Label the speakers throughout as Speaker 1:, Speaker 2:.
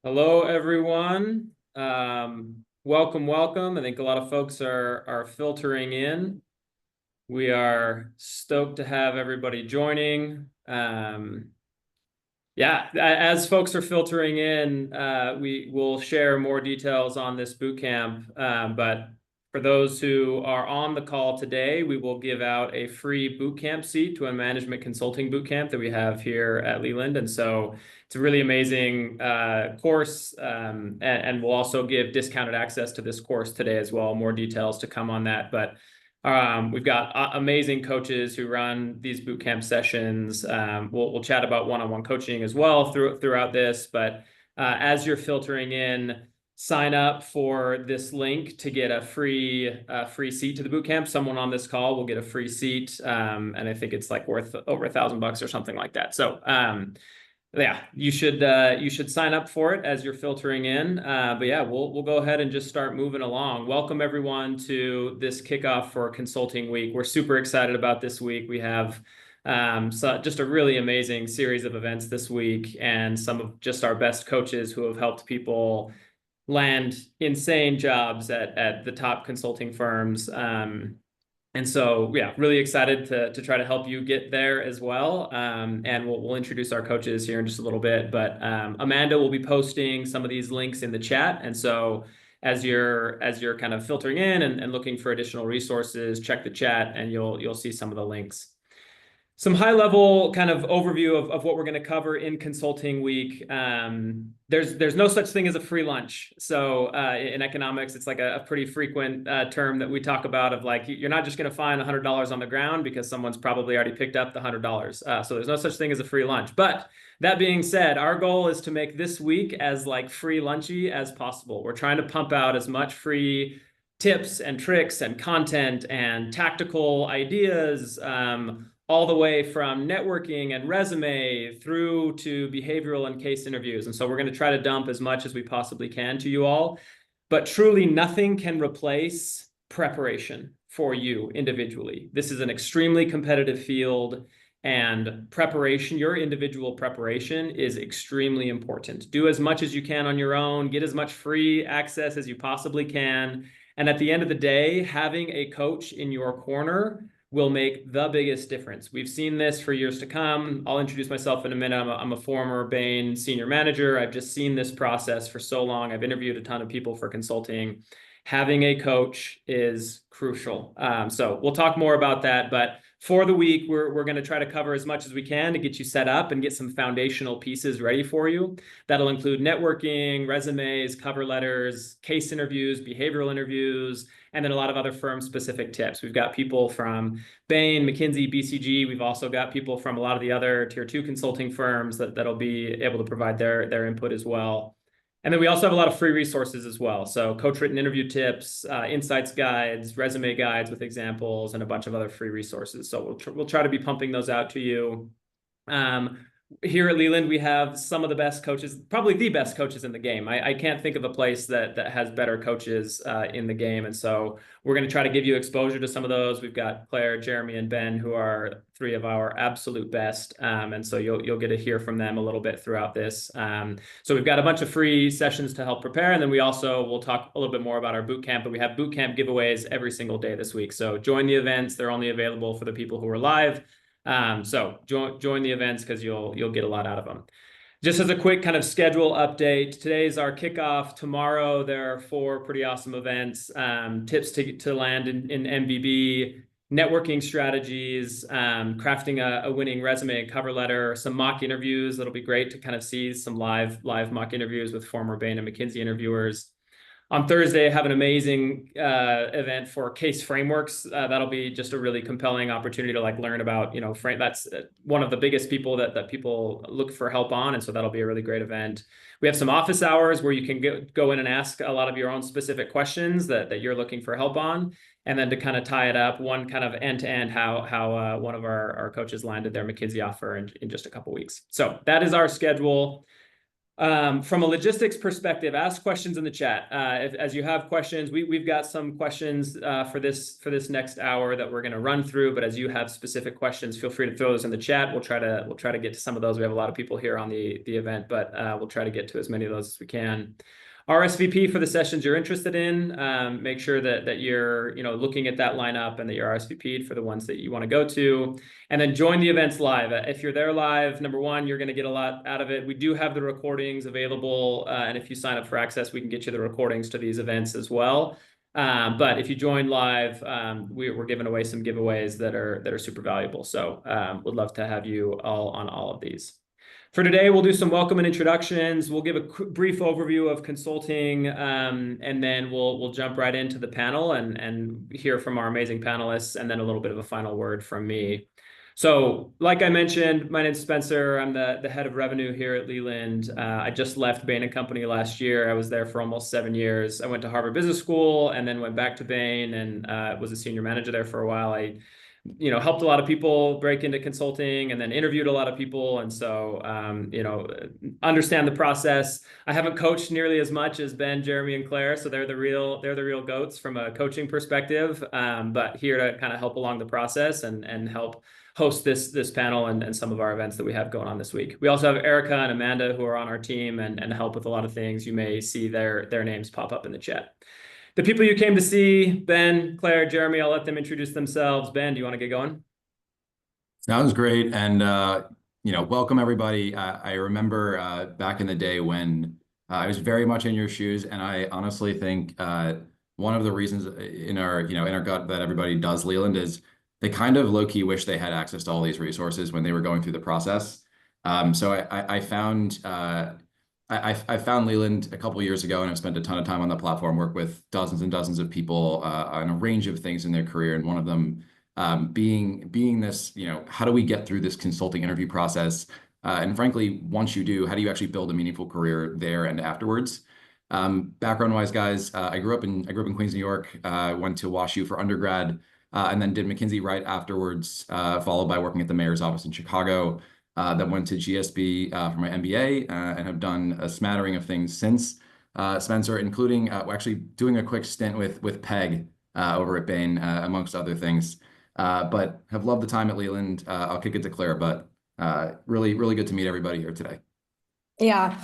Speaker 1: Hello, everyone. Welcome. I think a lot of folks are filtering in. We are stoked to have everybody joining. As folks are filtering in, we will share more details on this bootcamp. But for those who are on the call today, we will give out a free bootcamp seat to a management consulting bootcamp that we have here at Leland. And so it's a really amazing course. And we'll also give discounted access to this course today as well. More details to come on that. But we've got amazing coaches who run these bootcamp sessions. We'll chat about one-on-one coaching as well throughout this. But as you're filtering in, sign up for this link to get a free seat to the bootcamp. Someone on this call will get a free seat, and I think it's like worth over $1,000 or something like that. So yeah, you should sign up for it as you're filtering in. But yeah, we'll go ahead and just start moving along. Welcome everyone to this kickoff for Consulting Week. We're super excited about this week. We have just a really amazing series of events this week, and some of just our best coaches who have helped people land insane jobs at the top consulting firms. And so, yeah, really excited to try to help you get there as well. And we'll introduce our coaches here in just a little bit. But Amanda will be posting some of these links in the chat. And so as you're kind of filtering in and looking for additional resources, check the chat and you'll see some of the links. Some high-level kind of overview of what we're going to cover in Consulting Week. There's no such thing as a free lunch. So in economics, it's like a pretty frequent term that we talk about of like, you're not just going to find $100 on the ground because someone's probably already picked up the $100. So there's no such thing as a free lunch. But that being said, our goal is to make this week as like free lunchy as possible. We're trying to pump out as much free tips and tricks and content and tactical ideas, all the way from networking and resume through to behavioral and case interviews. And so we're going to try to dump as much as we possibly can to you all. But truly nothing can replace preparation for you individually. This is an extremely competitive field, and preparation, your individual preparation, is extremely important. Do as much as you can on your own, get as much free access as you possibly can. And at the end of the day, having a coach in your corner will make the biggest difference. We've seen this for years to come. I'll introduce myself in a minute. I'm a former Bain senior manager. I've just seen this process for so long. I've interviewed a ton of people for consulting. Having a coach is crucial. So we'll talk more about that. But for the week, we're going to try to cover as much as we can to get you set up and get some foundational pieces ready for you. That'll include networking, resumes, cover letters, case interviews, behavioral interviews, and then a lot of other firm-specific tips. We've got people from Bain, McKinsey, BCG. We've also got people from a lot of the other tier 2 consulting firms that'll be able to provide their input as well. And then we also have a lot of free resources as well. So coach-written interview tips, insights guides, resume guides with examples, and a bunch of other free resources. So we'll try to be pumping those out to you. Here at Leland, we have some of the best coaches, probably the best coaches in the game. I can't think of a place that has better coaches in the game. And so we're going to try to give you exposure to some of those. We've got Claire, Jeremy, and Ben, who are 3 of our absolute best. And so you'll get to hear from them a little bit throughout this. So we've got a bunch of free sessions to help prepare. And then we'll talk a little bit more about our bootcamp, but we have bootcamp giveaways every single day this week. So join the events. They're only available for the people who are live. So join the events because you'll get a lot out of them. Just as a quick kind of schedule update, today's our kickoff. Tomorrow there are 4 pretty awesome events, tips to land in MBB, networking strategies, crafting a winning resume and cover letter, some mock interviews. That'll be great to kind of see some live mock interviews with former Bain and McKinsey interviewers. On Thursday, I have an amazing event for case frameworks. That'll be just a really compelling opportunity to like learn about, that's one of the biggest people that people look for help on. And so that'll be a really great event. We have some office hours where you can go in and ask a lot of your own specific questions that you're looking for help on. And then to kind of tie it up, one kind of end-to-end how one of our coaches landed their McKinsey offer in just a couple of weeks. So that is our schedule. From a logistics perspective, ask questions in the chat. As you have questions, we've got some questions for this next hour that we're going to run through. But as you have specific questions, feel free to throw those in the chat. We'll try to get to some of those. We have a lot of people here on the event, but we'll try to get to as many of those as we can. RSVP for the sessions you're interested in. Make sure that you're looking at that lineup and that you're RSVP'd for the ones that you want to go to. And then join the events live. If you're there live, number one, you're going to get a lot out of it. We do have the recordings available. And if you sign up for access, we can get you the recordings to these events as well. But if you join live, we're giving away some giveaways that are super valuable. So would love to have you all on all of these. For today, we'll do some welcome and introductions. We'll give a brief overview of consulting, and then we'll jump right into the panel and hear from our amazing panelists, and then a little bit of a final word from me. So, like I mentioned, my name's Spencer. I'm the head of revenue here at Leland. I just left Bain & Company last year. I was there for almost 7 years. I went to Harvard Business School and then went back to Bain and was a senior manager there for a while. I helped a lot of people break into consulting and then interviewed a lot of people. And so, understand the process. I haven't coached nearly as much as Ben, Jeremy, and Claire. So they're the real goats from a coaching perspective, but here to kind of help along the process and help host this panel and some of our events that we have going on this week. We also have Erica and Amanda who are on our team and help with a lot of things. You may see their names pop up in the chat. The people you came to see, Ben, Claire, Jeremy, I'll let them introduce themselves. Ben, do you want to get going?
Speaker 2: Sounds great. And, welcome everybody. I remember back in the day when I was very much in your shoes. And I honestly think one of the reasons in our gut that everybody does Leland is they kind of low-key wish they had access to all these resources when they were going through the process. So I found Leland a couple of years ago, and I've spent a ton of time on the platform, worked with dozens and dozens of people on a range of things in their career. And one of them being this, how do we get through this consulting interview process? And frankly, once you do, how do you actually build a meaningful career there and afterwards? Background-wise, guys, I grew up in Queens, New York, went to WashU for undergrad, and then did McKinsey right afterwards, followed by working at the mayor's office in Chicago. Then went to GSB for my MBA and have done a smattering of things since, Spencer, including actually doing a quick stint with Peg over at Bain, amongst other things. But have loved the time at Leland. I'll kick it to Claire, but really, really good to meet everybody here today.
Speaker 3: Yeah.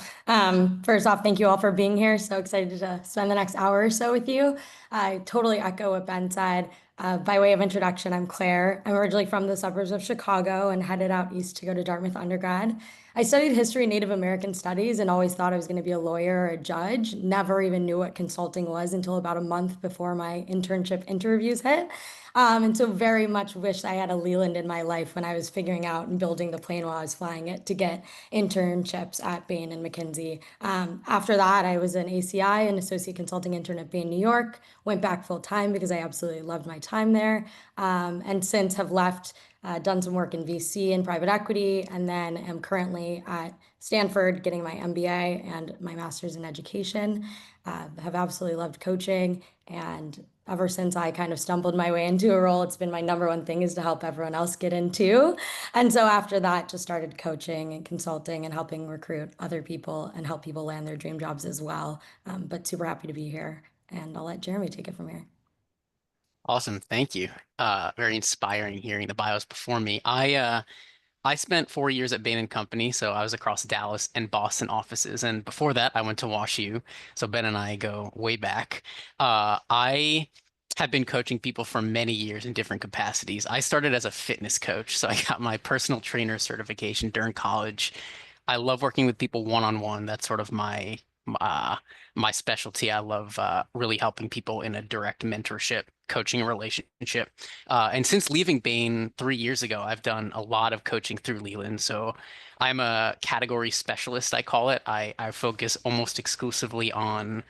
Speaker 3: First off, thank you all for being here. So excited to spend the next hour or so with you. I totally echo what Ben said. By way of introduction, I'm Claire. I'm originally from the suburbs of Chicago and headed out east to go to Dartmouth undergrad. I studied history and Native American studies and always thought I was going to be a lawyer or a judge. Never even knew what consulting was until about a month before my internship interviews hit. And so very much wish I had a Leland in my life when I was figuring out and building the plane while I was flying it to get internships at Bain and McKinsey. After that, I was an ACI, an associate consulting intern at Bain, New York, went back full time because I absolutely loved my time there. And since have left, done some work in VC and private equity, and then am currently at Stanford getting my MBA and my master's in education. Have absolutely loved coaching, and ever since I kind of stumbled my way into a role, it's been my number one thing is to help everyone else get into. And so after that, just started coaching and consulting and helping recruit other people and help people land their dream jobs as well. But super happy to be here, and I'll let Jeremy take it from here.
Speaker 4: Awesome. Thank you. Very inspiring hearing the bios before me. I spent 4 years at Bain & Company, so I was across Dallas and Boston offices. And before that, I went to WashU. So Ben and I go way back. I have been coaching people for many years in different capacities. I started as a fitness coach, so I got my personal trainer certification during college. I love working with people one-on-one. That's sort of my specialty. I love really helping people in a direct mentorship, coaching relationship. And since leaving Bain 3 years ago, I've done a lot of coaching through Leland. So I'm a category specialist, I call it. I focus almost exclusively on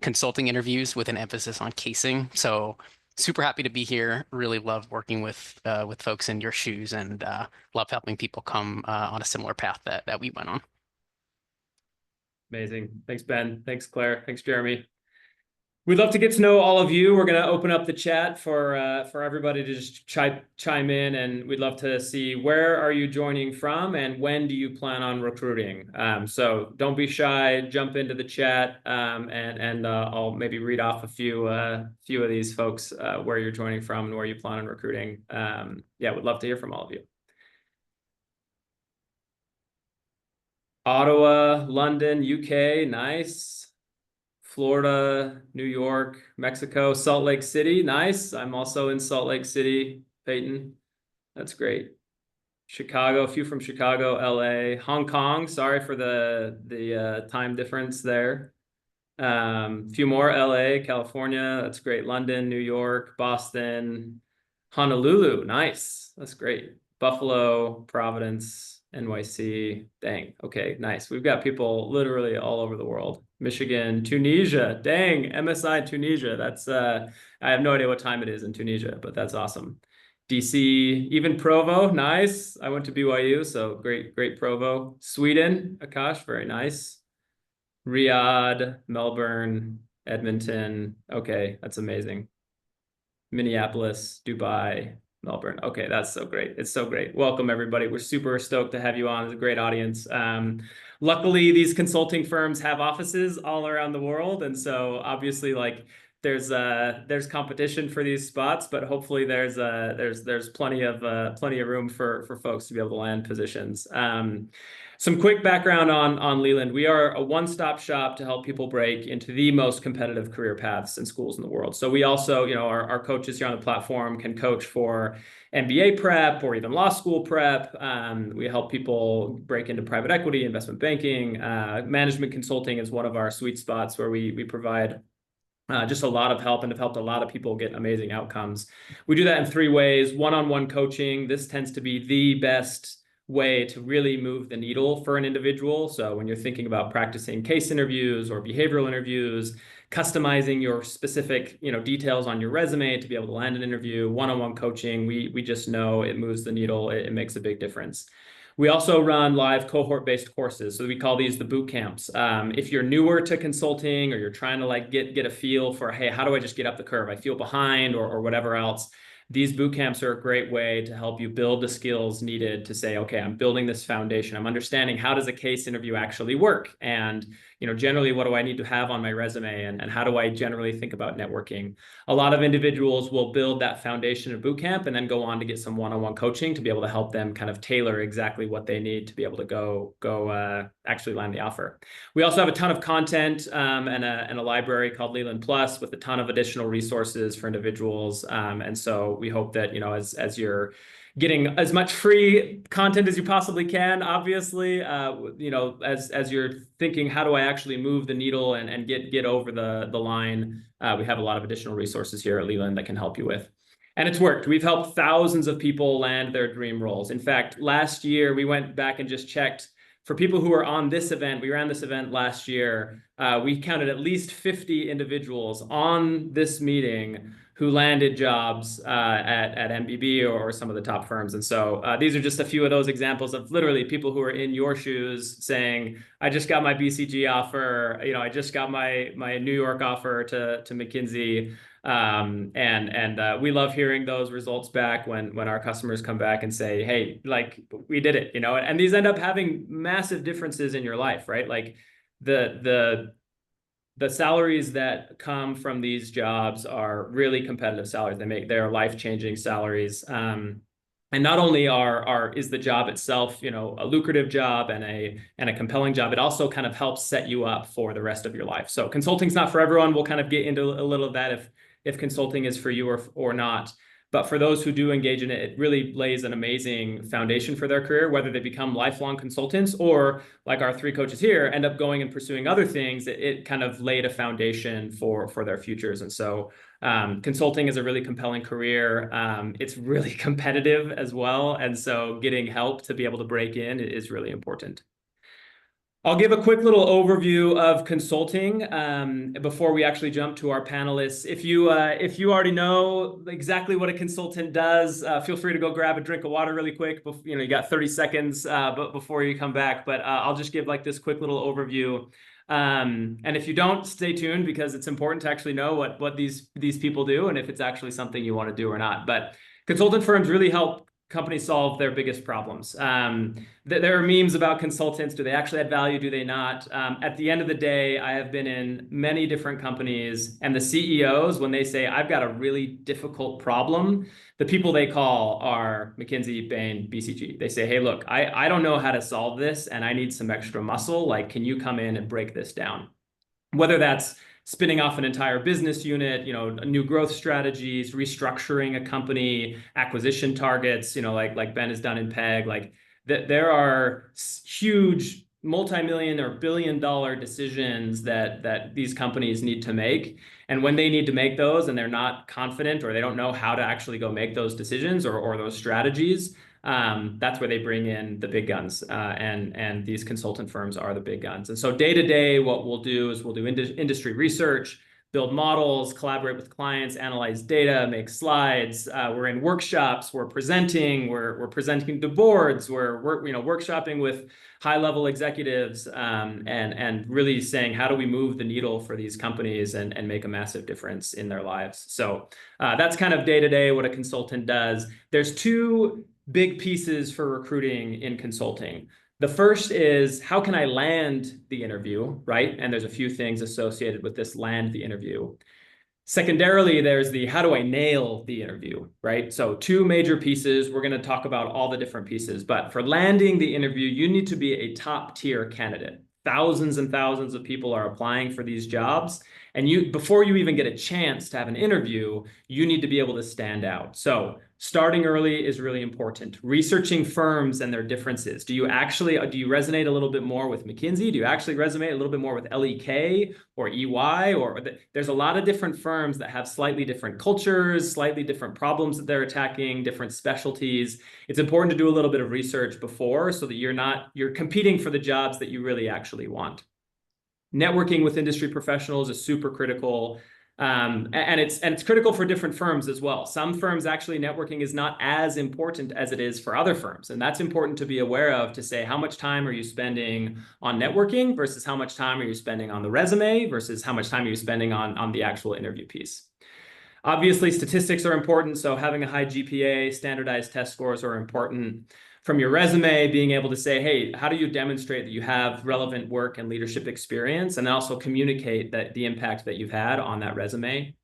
Speaker 4: consulting interviews with an emphasis on casing. So super happy to be here. Really love working with folks in your shoes, and love helping people come on a similar path that we went on.
Speaker 1: Amazing. Thanks, Ben. Thanks, Claire. Thanks, Jeremy. We'd love to get to know all of you. We're going to open up the chat for everybody to just chime in, and we'd love to see where are you joining from and when do you plan on recruiting. So don't be shy, jump into the chat, and I'll maybe read off a few of these folks where you're joining from and where you plan on recruiting. Yeah, we'd love to hear from all of you. Ottawa, London, UK, nice. Florida, New York, Mexico, Salt Lake City. Nice. I'm also in Salt Lake City, Peyton. That's great. Chicago, a few from Chicago, LA, Hong Kong. Sorry for the time difference there. Few more, LA, California. That's great. London, New York, Boston, Honolulu. Nice. That's great. Buffalo, Providence, NYC. Dang. Okay, nice. We've got people literally all over the world. Michigan, Tunisia. Dang, MSI Tunisia. That's I have no idea what time it is in Tunisia, but that's awesome. DC, even Provo. Nice. I went to BYU, so great Provo. Sweden, Akash, very nice. Riyadh, Melbourne, Edmonton. Okay, that's amazing. Minneapolis, Dubai, Melbourne. Okay, that's so great. It's so great. Welcome, everybody. We're super stoked to have you on. It's a great audience. Luckily, these consulting firms have offices all around the world. And so obviously, like, there's competition for these spots, but hopefully there's plenty of room for folks to be able to land positions. Some quick background on Leland. We are a one-stop shop to help people break into the most competitive career paths and schools in the world. So we also, you know, our coaches here on the platform can coach for MBA prep or even law school prep. We help people break into private equity, investment banking, management consulting is one of our sweet spots where we provide just a lot of help and have helped a lot of people get amazing outcomes. We do that in 3 ways. One-on-one coaching. This tends to be the best way to really move the needle for an individual. So when you're thinking about practicing case interviews or behavioral interviews, customizing your specific, you know, details on your resume to be able to land an interview, one-on-one coaching, we just know it moves the needle. It makes a big difference. We also run live cohort-based courses. So we call these the boot camps. If you're newer to consulting or you're trying to like get a feel for, hey, how do I just get up the curve? I feel behind or whatever else. These boot camps are a great way to help you build the skills needed to say, okay, I'm building this foundation. I'm understanding how does a case interview actually work? And, you know, generally, what do I need to have on my resume? And how do I generally think about networking? A lot of individuals will build that foundation in boot camp and then go on to get some one-on-one coaching to be able to help them kind of tailor exactly what they need to be able to go actually land the offer. We also have a ton of content and a library called Leland Plus with a ton of additional resources for individuals. And so we hope that, you know, as you're getting as much free content as you possibly can, obviously, you know, as you're thinking, how do I actually move the needle and get over the line? We have a lot of additional resources here at Leland that can help you with. And it's worked. We've helped thousands of people land their dream roles. In fact, last year, we went back and just checked for people who are on this event. We ran this event last year. We counted at least 50 individuals on this meeting who landed jobs at MBB or some of the top firms. And so these are just a few of those examples of literally people who are in your shoes saying, I just got my BCG offer, you know, I just got my New York offer to McKinsey. And we love hearing those results back when our customers come back and say, hey, like, we did it, you know, and these end up having massive differences in your life, right? Like the salaries that come from these jobs are really competitive salaries. They're life-changing salaries. And not only is the job itself, you know, a lucrative job and a compelling job, it also kind of helps set you up for the rest of your life. So consulting's not for everyone. We'll kind of get into a little of that if consulting is for you or not. But for those who do engage in it, it really lays an amazing foundation for their career, whether they become lifelong consultants or, like our 3 coaches here, end up going and pursuing other things. It kind of laid a foundation for their futures. And so consulting is a really compelling career. It's really competitive as well. And so getting help to be able to break in is really important. I'll give a quick little overview of consulting before we actually jump to our panelists. If you already know exactly what a consultant does, feel free to go grab a drink of water really quick. You got 30 seconds before you come back. But I'll just give like this quick little overview. And if you don't, stay tuned, because it's important to actually know what these people do and if it's actually something you want to do or not. But consultant firms really help companies solve their biggest problems. There are memes about consultants. Do they actually add value? Do they not? At the end of the day, I have been in many different companies, and the CEOs, when they say, I've got a really difficult problem, the people they call are McKinsey, Bain, BCG. They say, hey, look, I don't know how to solve this, and I need some extra muscle. Like, can you come in and break this down? Whether that's spinning off an entire business unit, new growth strategies, restructuring a company, acquisition targets, like Ben has done in PEG, like there are huge multi-million or billion-dollar decisions that these companies need to make. And when they need to make those and they're not confident, or they don't know how to actually go make those decisions or those strategies, that's where they bring in the big guns, and these consultant firms are the big guns. And so day to day, what we'll do is we'll do industry research, build models, collaborate with clients, analyze data, make slides. We're in workshops, we're presenting to boards, we're workshopping with high-level executives, and really saying, how do we move the needle for these companies and make a massive difference in their lives? So that's kind of day to day what a consultant does. There's two big pieces for recruiting in consulting. The first is, how can I land the interview, right? And there's a few things associated with this land the interview. Secondarily, there's the, how do I nail the interview, right? So two major pieces. We're going to talk about all the different pieces, but for landing the interview, you need to be a top tier candidate. Thousands and thousands of people are applying for these jobs. And before you even get a chance to have an interview, you need to be able to stand out. So starting early is really important. Researching firms and their differences. Do you resonate a little bit more with McKinsey? Do you actually resonate a little bit more with LEK or EY? There's a lot of different firms that have slightly different cultures, slightly different problems that they're attacking, different specialties. It's important to do a little bit of research before, so that you're competing for the jobs that you really actually want. Networking with industry professionals is super critical. And it's critical for different firms as well. Some firms, actually, networking is not as important as it is for other firms. And that's important to be aware of, to say, how much time are you spending on networking versus how much time are you spending on the resume versus how much time are you spending on the actual interview piece. Obviously, statistics are important. So having a high GPA, standardized test scores are important. From your resume, being able to say, hey, how do you demonstrate that you have relevant work and leadership experience, and also communicate the impact that you've had on that resume.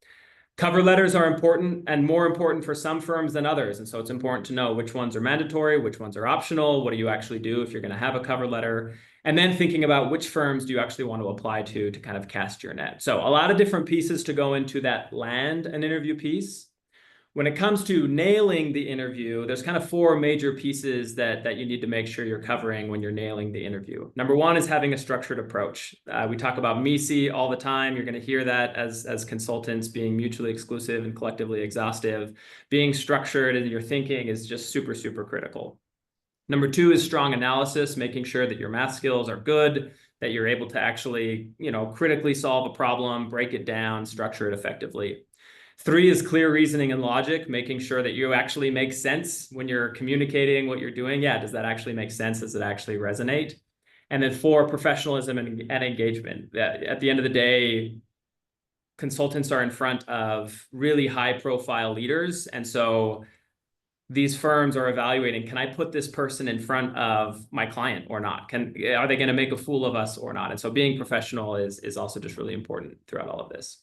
Speaker 1: Cover letters are important, and more important for some firms than others. And so it's important to know which ones are mandatory, which ones are optional. What do you actually do if you're going to have a cover letter? And then thinking about which firms do you actually want to apply to kind of cast your net. So a lot of different pieces to go into that land an interview piece. When it comes to nailing the interview, there's kind of four major pieces that you need to make sure you're covering when you're nailing the interview. Number one is having a structured approach. We talk about MISI all the time. You're going to hear that as consultants, being mutually exclusive and collectively exhaustive. Being structured in your thinking is just super, super critical. Number two is strong analysis, making sure that your math skills are good, that you're able to actually, critically solve a problem, break it down, structure it effectively. Three is clear reasoning and logic, making sure that you actually make sense when you're communicating what you're doing. Yeah, does that actually make sense? Does it actually resonate? And then four, professionalism and engagement. At the end of the day, consultants are in front of really high-profile leaders. And so these firms are evaluating, can I put this person in front of my client or not? Are they going to make a fool of us or not? And so being professional is also just really important throughout all of this.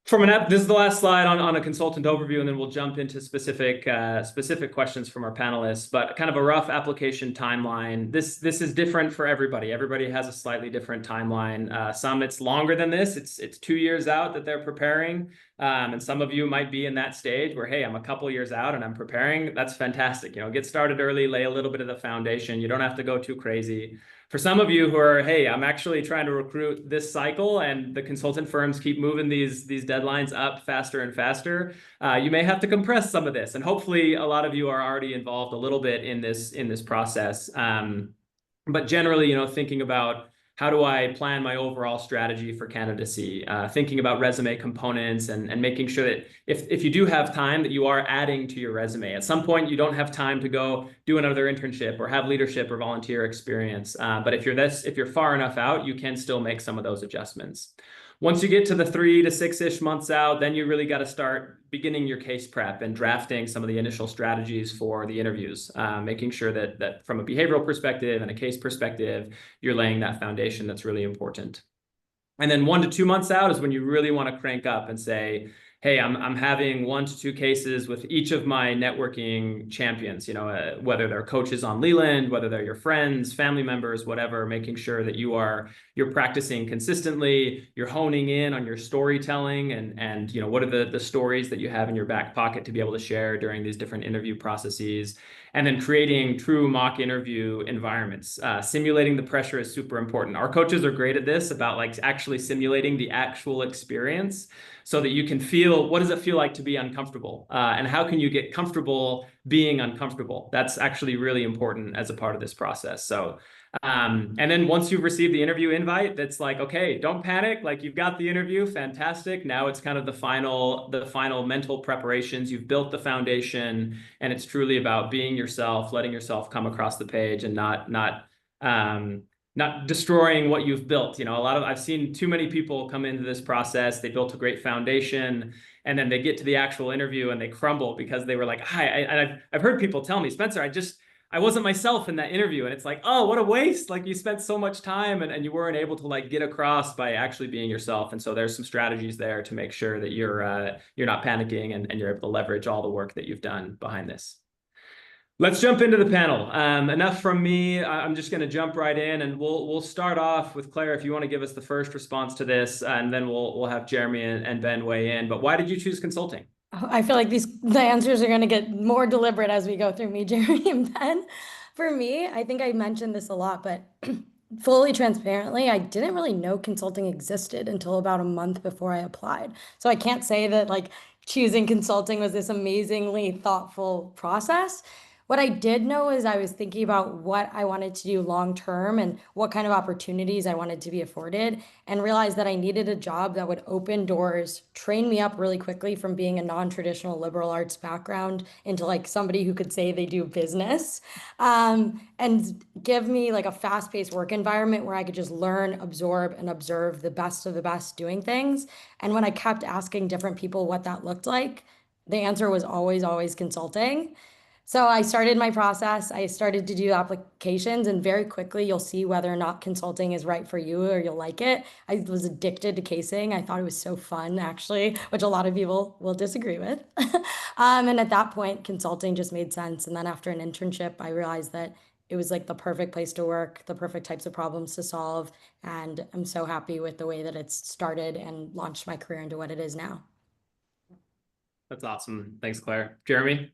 Speaker 1: This is the last slide on a consultant overview, and then we'll jump into specific questions from our panelists, but kind of a rough application timeline. This is different for everybody. Everybody has a slightly different timeline. Some it's longer than this. It's 2 years out that they're preparing. And some of you might be in that stage where, hey, I'm a couple years out and I'm preparing. That's fantastic. Get started early, lay a little bit of the foundation. You don't have to go too crazy. For some of you who are, hey, I'm actually trying to recruit this cycle, and the consultant firms keep moving these deadlines up faster and faster, you may have to compress some of this. And hopefully a lot of you are already involved a little bit in this process. But generally, thinking about how do I plan my overall strategy for candidacy, thinking about resume components and making sure that if you do have time, that you are adding to your resume. At some point, you don't have time to go do another internship or have leadership or volunteer experience. But if you're far enough out, you can still make some of those adjustments. Once you get to the 3 to 6-ish months out, then you really got to start beginning your case prep and drafting some of the initial strategies for the interviews, making sure that from a behavioral perspective and a case perspective, you're laying that foundation that's really important. And then 1 to 2 months out is when you really want to crank up and say, hey, I'm having 1 to 2 cases with each of my networking champions, whether they're coaches on Leland, whether they're your friends, family members, whatever, making sure that you're practicing consistently, you're honing in on your storytelling and what are the stories that you have in your back pocket to be able to share during these different interview processes. And then creating true mock interview environments. Simulating the pressure is super important. Our coaches are great at this, about like actually simulating the actual experience so that you can feel, what does it feel like to be uncomfortable? And how can you get comfortable being uncomfortable? That's actually really important as a part of this process. So, and then once you've received the interview invite, that's like, okay, don't panic. Like you've got the interview, fantastic. Now it's kind of the final mental preparations. You've built the foundation, and it's truly about being yourself, letting yourself come across the page, and not destroying what you've built. I've seen too many people come into this process. They built a great foundation, and then they get to the actual interview and they crumble because they were like, hi, I've heard people tell me, Spencer, I wasn't myself in that interview. And it's like, oh, what a waste. Like you spent so much time and you weren't able to like get across by actually being yourself. And so there's some strategies there to make sure that you're not panicking and you're able to leverage all the work that you've done behind this. Let's jump into the panel. Enough from me. I'm just going to jump right in, and we'll start off with Claire, if you want to give us the first response to this, and then we'll have Jeremy and Ben weigh in. But why did you choose consulting?
Speaker 3: I feel like the answers are going to get more deliberate as we go through me, Jeremy, and Ben. For me, I think I mentioned this a lot, but fully transparently, I didn't really know consulting existed until about a month before I applied. So I can't say that like choosing consulting was this amazingly thoughtful process. What I did know is I was thinking about what I wanted to do long term and what kind of opportunities I wanted to be afforded, and realized that I needed a job that would open doors, train me up really quickly from being a non-traditional liberal arts background into like somebody who could say they do business, and give me like a fast-paced work environment where I could just learn, absorb, and observe the best of the best doing things. And when I kept asking different people what that looked like, the answer was always, always consulting. So I started my process. I started to do applications, and very quickly you'll see whether or not consulting is right for you or you'll like it. I was addicted to casing. I thought it was so fun, actually, which a lot of people will disagree with. And at that point, consulting just made sense. And then after an internship, I realized that it was like the perfect place to work, the perfect types of problems to solve. And I'm so happy with the way that it's started and launched my career into what it is now.
Speaker 1: That's awesome. Thanks, Claire. Jeremy?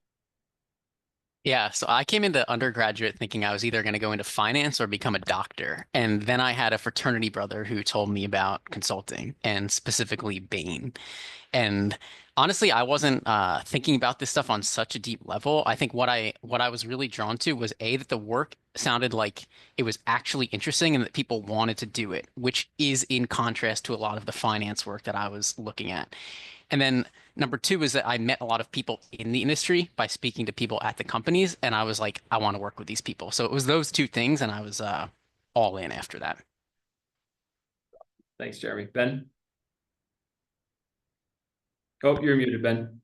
Speaker 4: Yeah, so I came into undergraduate thinking I was either going to go into finance or become a doctor. And then I had a fraternity brother who told me about consulting, and specifically Bain. And honestly, I wasn't thinking about this stuff on such a deep level. I think what I was really drawn to was that the work sounded like it was actually interesting and that people wanted to do it, which is in contrast to a lot of the finance work that I was looking at. And then number 2 is that I met a lot of people in the industry by speaking to people at the companies, and I was like, I want to work with these people. So it was those 2 things, and I was all in after that.
Speaker 1: Thanks, Jeremy. Ben? Oh, you're muted, Ben.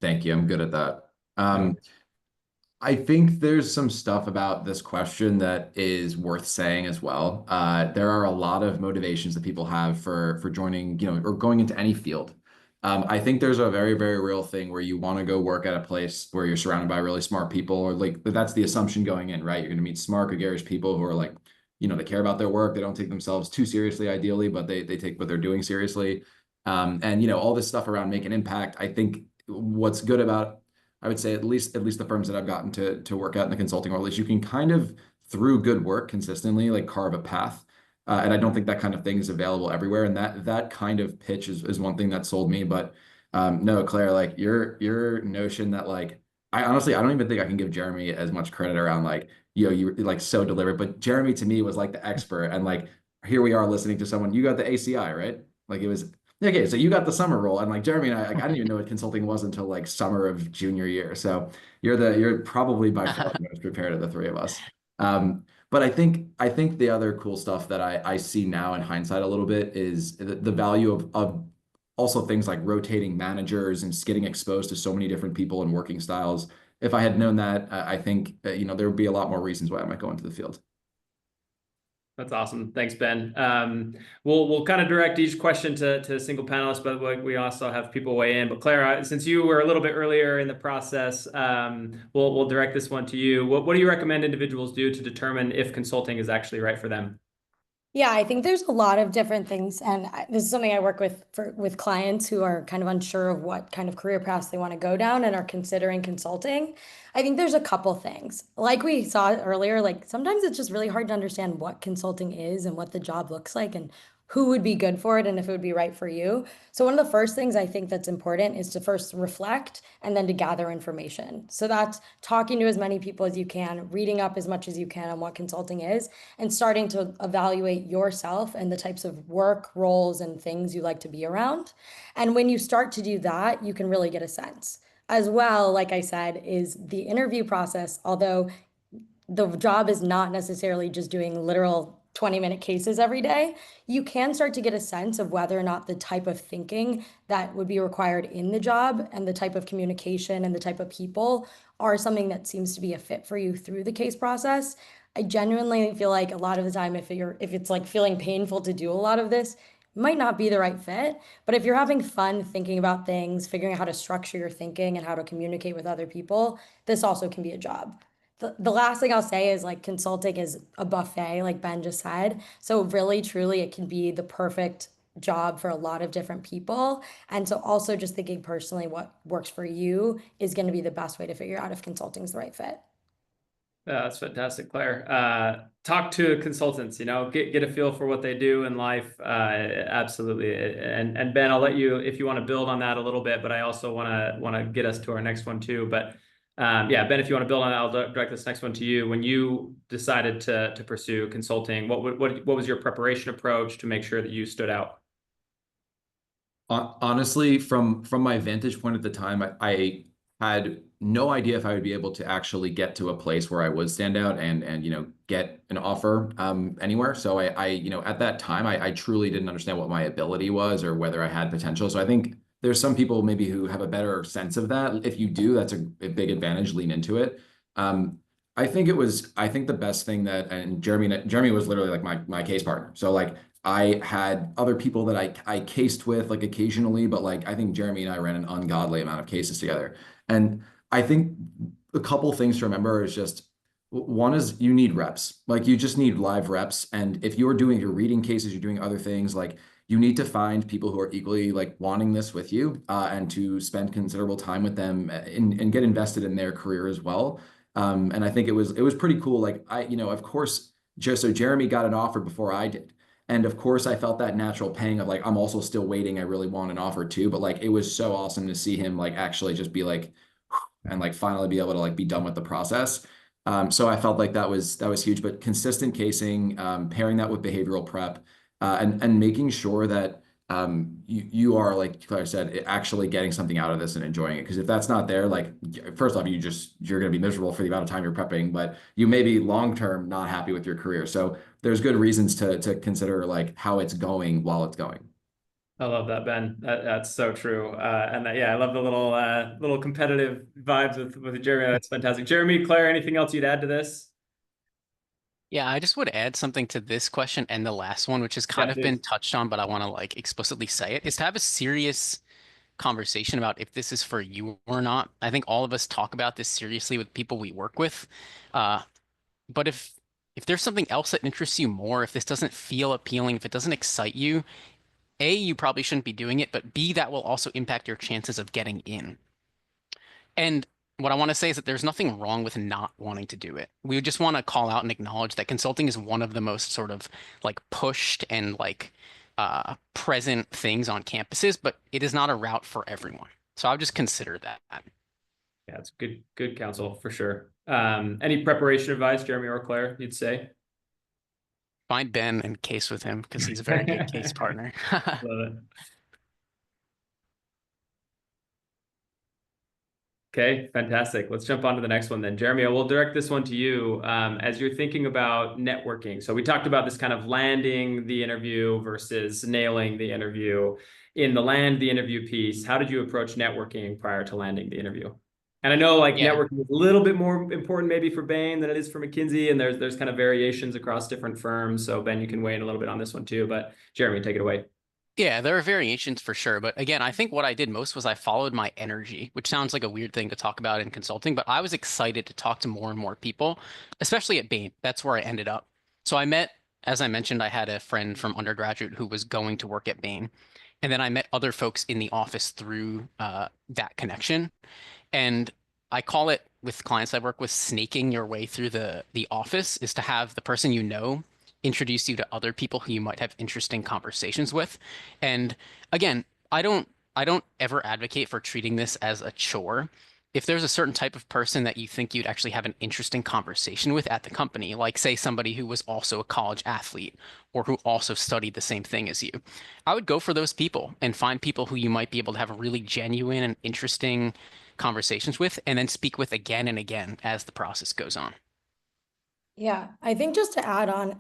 Speaker 2: Thank you. I'm good at that. I think there's some stuff about this question that is worth saying as well. There are a lot of motivations that people have for joining, or going into any field. I think there's a very, very real thing where you want to go work at a place where you're surrounded by really smart people, or like that's the assumption going in, right? You're going to meet smart, gregarious people who are like, they care about their work. They don't take themselves too seriously, ideally, but they take what they're doing seriously. And all this stuff around make an impact. I think what's good about, I would say at least the firms that I've gotten to work at in the consulting world is you can kind of, through good work consistently, like carve a path. And I don't think that kind of thing is available everywhere. And that kind of pitch is one thing that sold me. But no, Claire, like your notion that like, I honestly don't even think I can give Jeremy as much credit around like, you were like so deliberate. But Jeremy to me was like the expert, and like here we are listening to someone. You got the ACI, right? Like it was okay. So you got the summer role, and like Jeremy and I, like I didn't even know what consulting was until like summer of junior year. So you're probably by far the most prepared of the three of us. But I think the other cool stuff that I see now in hindsight a little bit is the value of also things like rotating managers and getting exposed to so many different people and working styles. If I had known that, I think there would be a lot more reasons why I might go into the field.
Speaker 1: That's awesome. Thanks, Ben. We'll kind of direct each question to a single panelist, but we also have people weigh in. But Claire, since you were a little bit earlier in the process, we'll direct this one to you. What do you recommend individuals do to determine if consulting is actually right for them?
Speaker 3: Yeah, I think there's a lot of different things, and this is something I work with clients who are kind of unsure of what kind of career paths they want to go down and are considering consulting. I think there's a couple things. Like we saw earlier, like sometimes it's just really hard to understand what consulting is and what the job looks like and who would be good for it and if it would be right for you. So one of the first things I think that's important is to first reflect and then to gather information. So that's talking to as many people as you can, reading up as much as you can on what consulting is, and starting to evaluate yourself and the types of work, roles, and things you like to be around. And when you start to do that, you can really get a sense. As well, like I said, is the interview process, although the job is not necessarily just doing literal 20-minute cases every day, you can start to get a sense of whether or not the type of thinking that would be required in the job and the type of communication and the type of people are something that seems to be a fit for you through the case process. I genuinely feel like a lot of the time, if it's like feeling painful to do a lot of this, it might not be the right fit. But if you're having fun thinking about things, figuring out how to structure your thinking and how to communicate with other people, this also can be a job. The last thing I'll say is like consulting is a buffet, like Ben just said. So really, truly, it can be the perfect job for a lot of different people. And so also just thinking personally what works for you is going to be the best way to figure out if consulting is the right fit.
Speaker 1: That's fantastic, Claire. Talk to consultants, get a feel for what they do in life. Absolutely. And Ben, I'll let you, if you want to build on that a little bit, but I also want to get us to our next one too. But yeah, Ben, if you want to build on that, I'll direct this next one to you. When you decided to pursue consulting, what was your preparation approach to make sure that you stood out?
Speaker 2: Honestly, from my vantage point at the time, I had no idea if I would be able to actually get to a place where I would stand out and get an offer anywhere. So I at that time I truly didn't understand what my ability was or whether I had potential. So I think there's some people maybe who have a better sense of that. If you do, that's a big advantage. Lean into it. I think the best thing that, and Jeremy was literally like my case partner. So like I had other people that I cased with like occasionally, but like I think Jeremy and I ran an ungodly amount of cases together. And I think a couple things to remember is just one is you need reps. Like you just need live reps. And if you're reading cases, you're doing other things, like you need to find people who are equally like wanting this with you and to spend considerable time with them and get invested in their career as well. And I think it was pretty cool. Like of course, just so Jeremy got an offer before I did. And of course, I felt that natural pang of like, I'm also still waiting. I really want an offer too. But like, it was so awesome to see him like actually just be like, and like finally be able to like be done with the process. So I felt like that was huge. But consistent casing, pairing that with behavioral prep, and making sure that you are, like Claire said, actually getting something out of this and enjoying it. Because if that's not there, like first off, you're going to be miserable for the amount of time you're prepping, but you may be long term not happy with your career. So there's good reasons to consider like how it's going while it's going.
Speaker 1: I love that, Ben. That's so true. Yeah, I love the little competitive vibes with Jeremy. That's fantastic. Jeremy, Claire, anything else you'd add to this?
Speaker 4: Yeah, I just would add something to this question and the last one, which has kind of been touched on, but I want to like explicitly say it, is to have a serious conversation about if this is for you or not. I think all of us talk about this seriously with people we work with. But if there's something else that interests you more, if this doesn't feel appealing, if it doesn't excite you, A, you probably shouldn't be doing it, but B, that will also impact your chances of getting in. And what I want to say is that there's nothing wrong with not wanting to do it. We just want to call out and acknowledge that consulting is one of the most sort of like pushed and like present things on campuses, but it is not a route for everyone. So I would just consider that.
Speaker 1: Yeah, it's good counsel for sure. Any preparation advice, Jeremy or Claire, you'd say?
Speaker 4: Find Ben and case with him because he's a very good case partner.
Speaker 1: Love it. Okay, fantastic. Let's jump on to the next one then. Jeremy, I will direct this one to you. As you're thinking about networking, so we talked about this kind of landing the interview versus nailing the interview. In the land the interview piece, how did you approach networking prior to landing the interview? And I know like
Speaker 4: Yeah.
Speaker 1: networking is a little bit more important maybe for Bain than it is for McKinsey, and there's kind of variations across different firms. So Ben, you can weigh in a little bit on this one too, but Jeremy, take it away.
Speaker 4: Yeah, there are variations for sure. But again, I think what I did most was I followed my energy, which sounds like a weird thing to talk about in consulting, but I was excited to talk to more and more people, especially at Bain. That's where I ended up. So I met, as I mentioned, I had a friend from undergraduate who was going to work at Bain. And then I met other folks in the office through that connection. And I call it with clients I work with, snaking your way through the office is to have the person you know introduce you to other people who you might have interesting conversations with. And again, I don't ever advocate for treating this as a chore. If there's a certain type of person that you think you'd actually have an interesting conversation with at the company, like say somebody who was also a college athlete or who also studied the same thing as you, I would go for those people and find people who you might be able to have really genuine and interesting conversations with, and then speak with again and again as the process goes on.
Speaker 3: Yeah, I think just to add on,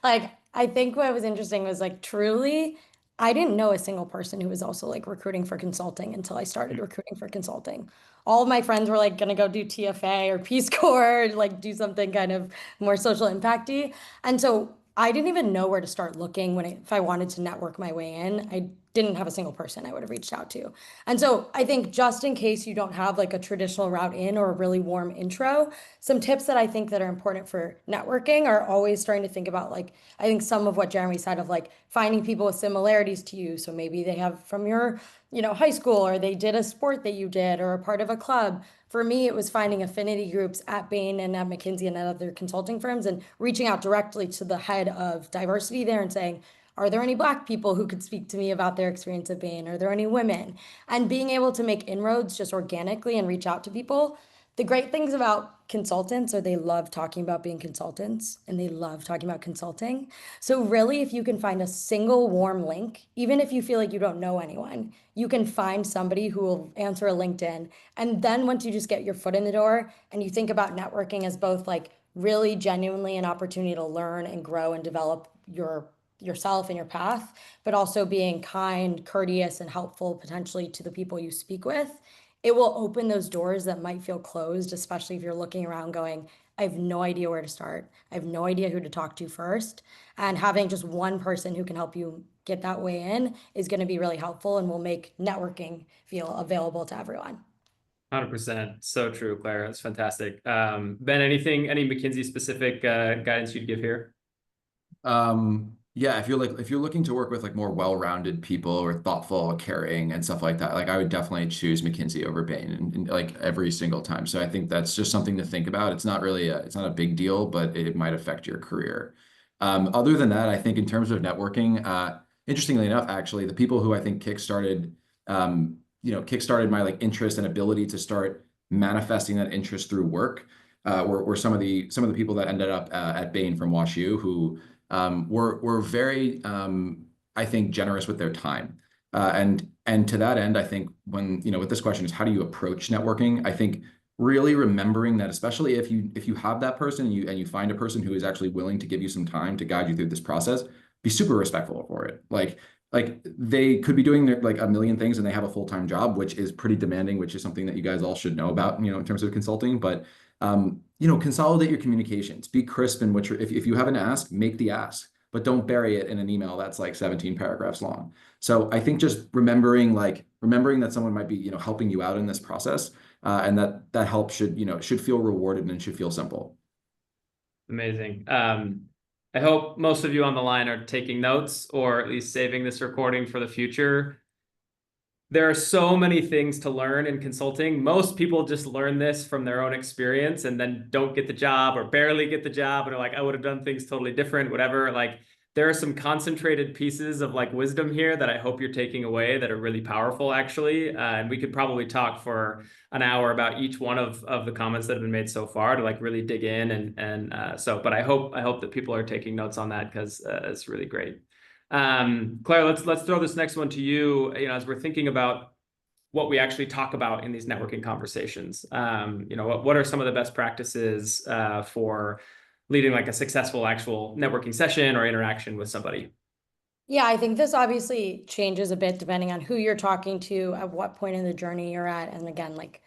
Speaker 3: like, I think what was interesting was like truly, I didn't know a single person who was also like recruiting for consulting until I started recruiting for consulting. All of my friends were like gonna go do TFA or Peace Corps, like do something kind of more social impacty. And so I didn't even know where to start looking if I wanted to network my way in. I didn't have a single person I would have reached out to. And so I think just in case you don't have like a traditional route in or a really warm intro, some tips that I think that are important for networking are always starting to think about like, I think some of what Jeremy said of like finding people with similarities to you. So maybe they have from your, high school, or they did a sport that you did or a part of a club. For me, it was finding affinity groups at Bain and at McKinsey and at other consulting firms and reaching out directly to the head of diversity there and saying, are there any Black people who could speak to me about their experience at Bain? Are there any women? And being able to make inroads just organically and reach out to people. The great things about consultants are they love talking about being consultants and they love talking about consulting. So really, if you can find a single warm link, even if you feel like you don't know anyone, you can find somebody who will answer a LinkedIn. And then once you just get your foot in the door and you think about networking as both like really genuinely an opportunity to learn and grow and develop yourself and your path, but also being kind, courteous, and helpful potentially to the people you speak with, it will open those doors that might feel closed, especially if you're looking around going, I have no idea where to start. I have no idea who to talk to first. And having just one person who can help you get that way in is going to be really helpful and will make networking feel available to everyone.
Speaker 1: 100%. So true, Claire. That's fantastic. Ben, any McKinsey specific guidance you'd give here?
Speaker 2: Yeah, if you're looking to work with like more well-rounded people or thoughtful, caring and stuff like that, like I would definitely choose McKinsey over Bain and like every single time. So I think that's just something to think about. It's not a big deal, but it might affect your career. Other than that, I think in terms of networking, interestingly enough, actually, the people who I think kickstarted my like interest and ability to start manifesting that interest through work, were some of the people that ended up at Bain from WashU who were very, I think, generous with their time. And to that end, I think when, with this question is how do you approach networking? I think really remembering that, especially if you have that person and you find a person who is actually willing to give you some time to guide you through this process, be super respectful for it. Like they could be doing like a million things and they have a full-time job, which is pretty demanding, which is something that you guys all should know about, in terms of consulting. But consolidate your communications. Be crisp in what if you have an ask, make the ask, but don't bury it in an email that's like 17 paragraphs long. So I think just remembering that someone might be, helping you out in this process, and that help should feel rewarded and should feel simple.
Speaker 1: Amazing. I hope most of you on the line are taking notes or at least saving this recording for the future. There are so many things to learn in consulting. Most people just learn this from their own experience and then don't get the job or barely get the job and are like, I would have done things totally different, whatever. Like there are some concentrated pieces of like wisdom here that I hope you're taking away that are really powerful, actually. And we could probably talk for an hour about each one of the comments that have been made so far to like really dig in but I hope that people are taking notes on that, because it's really great. Claire, let's throw this next one to you. You know, as we're thinking about what we actually talk about in these networking conversations, you know, what are some of the best practices for leading like a successful actual networking session or interaction with somebody?
Speaker 3: Yeah, I think this obviously changes a bit depending on who you're talking to, at what point in the journey you're at, and again, like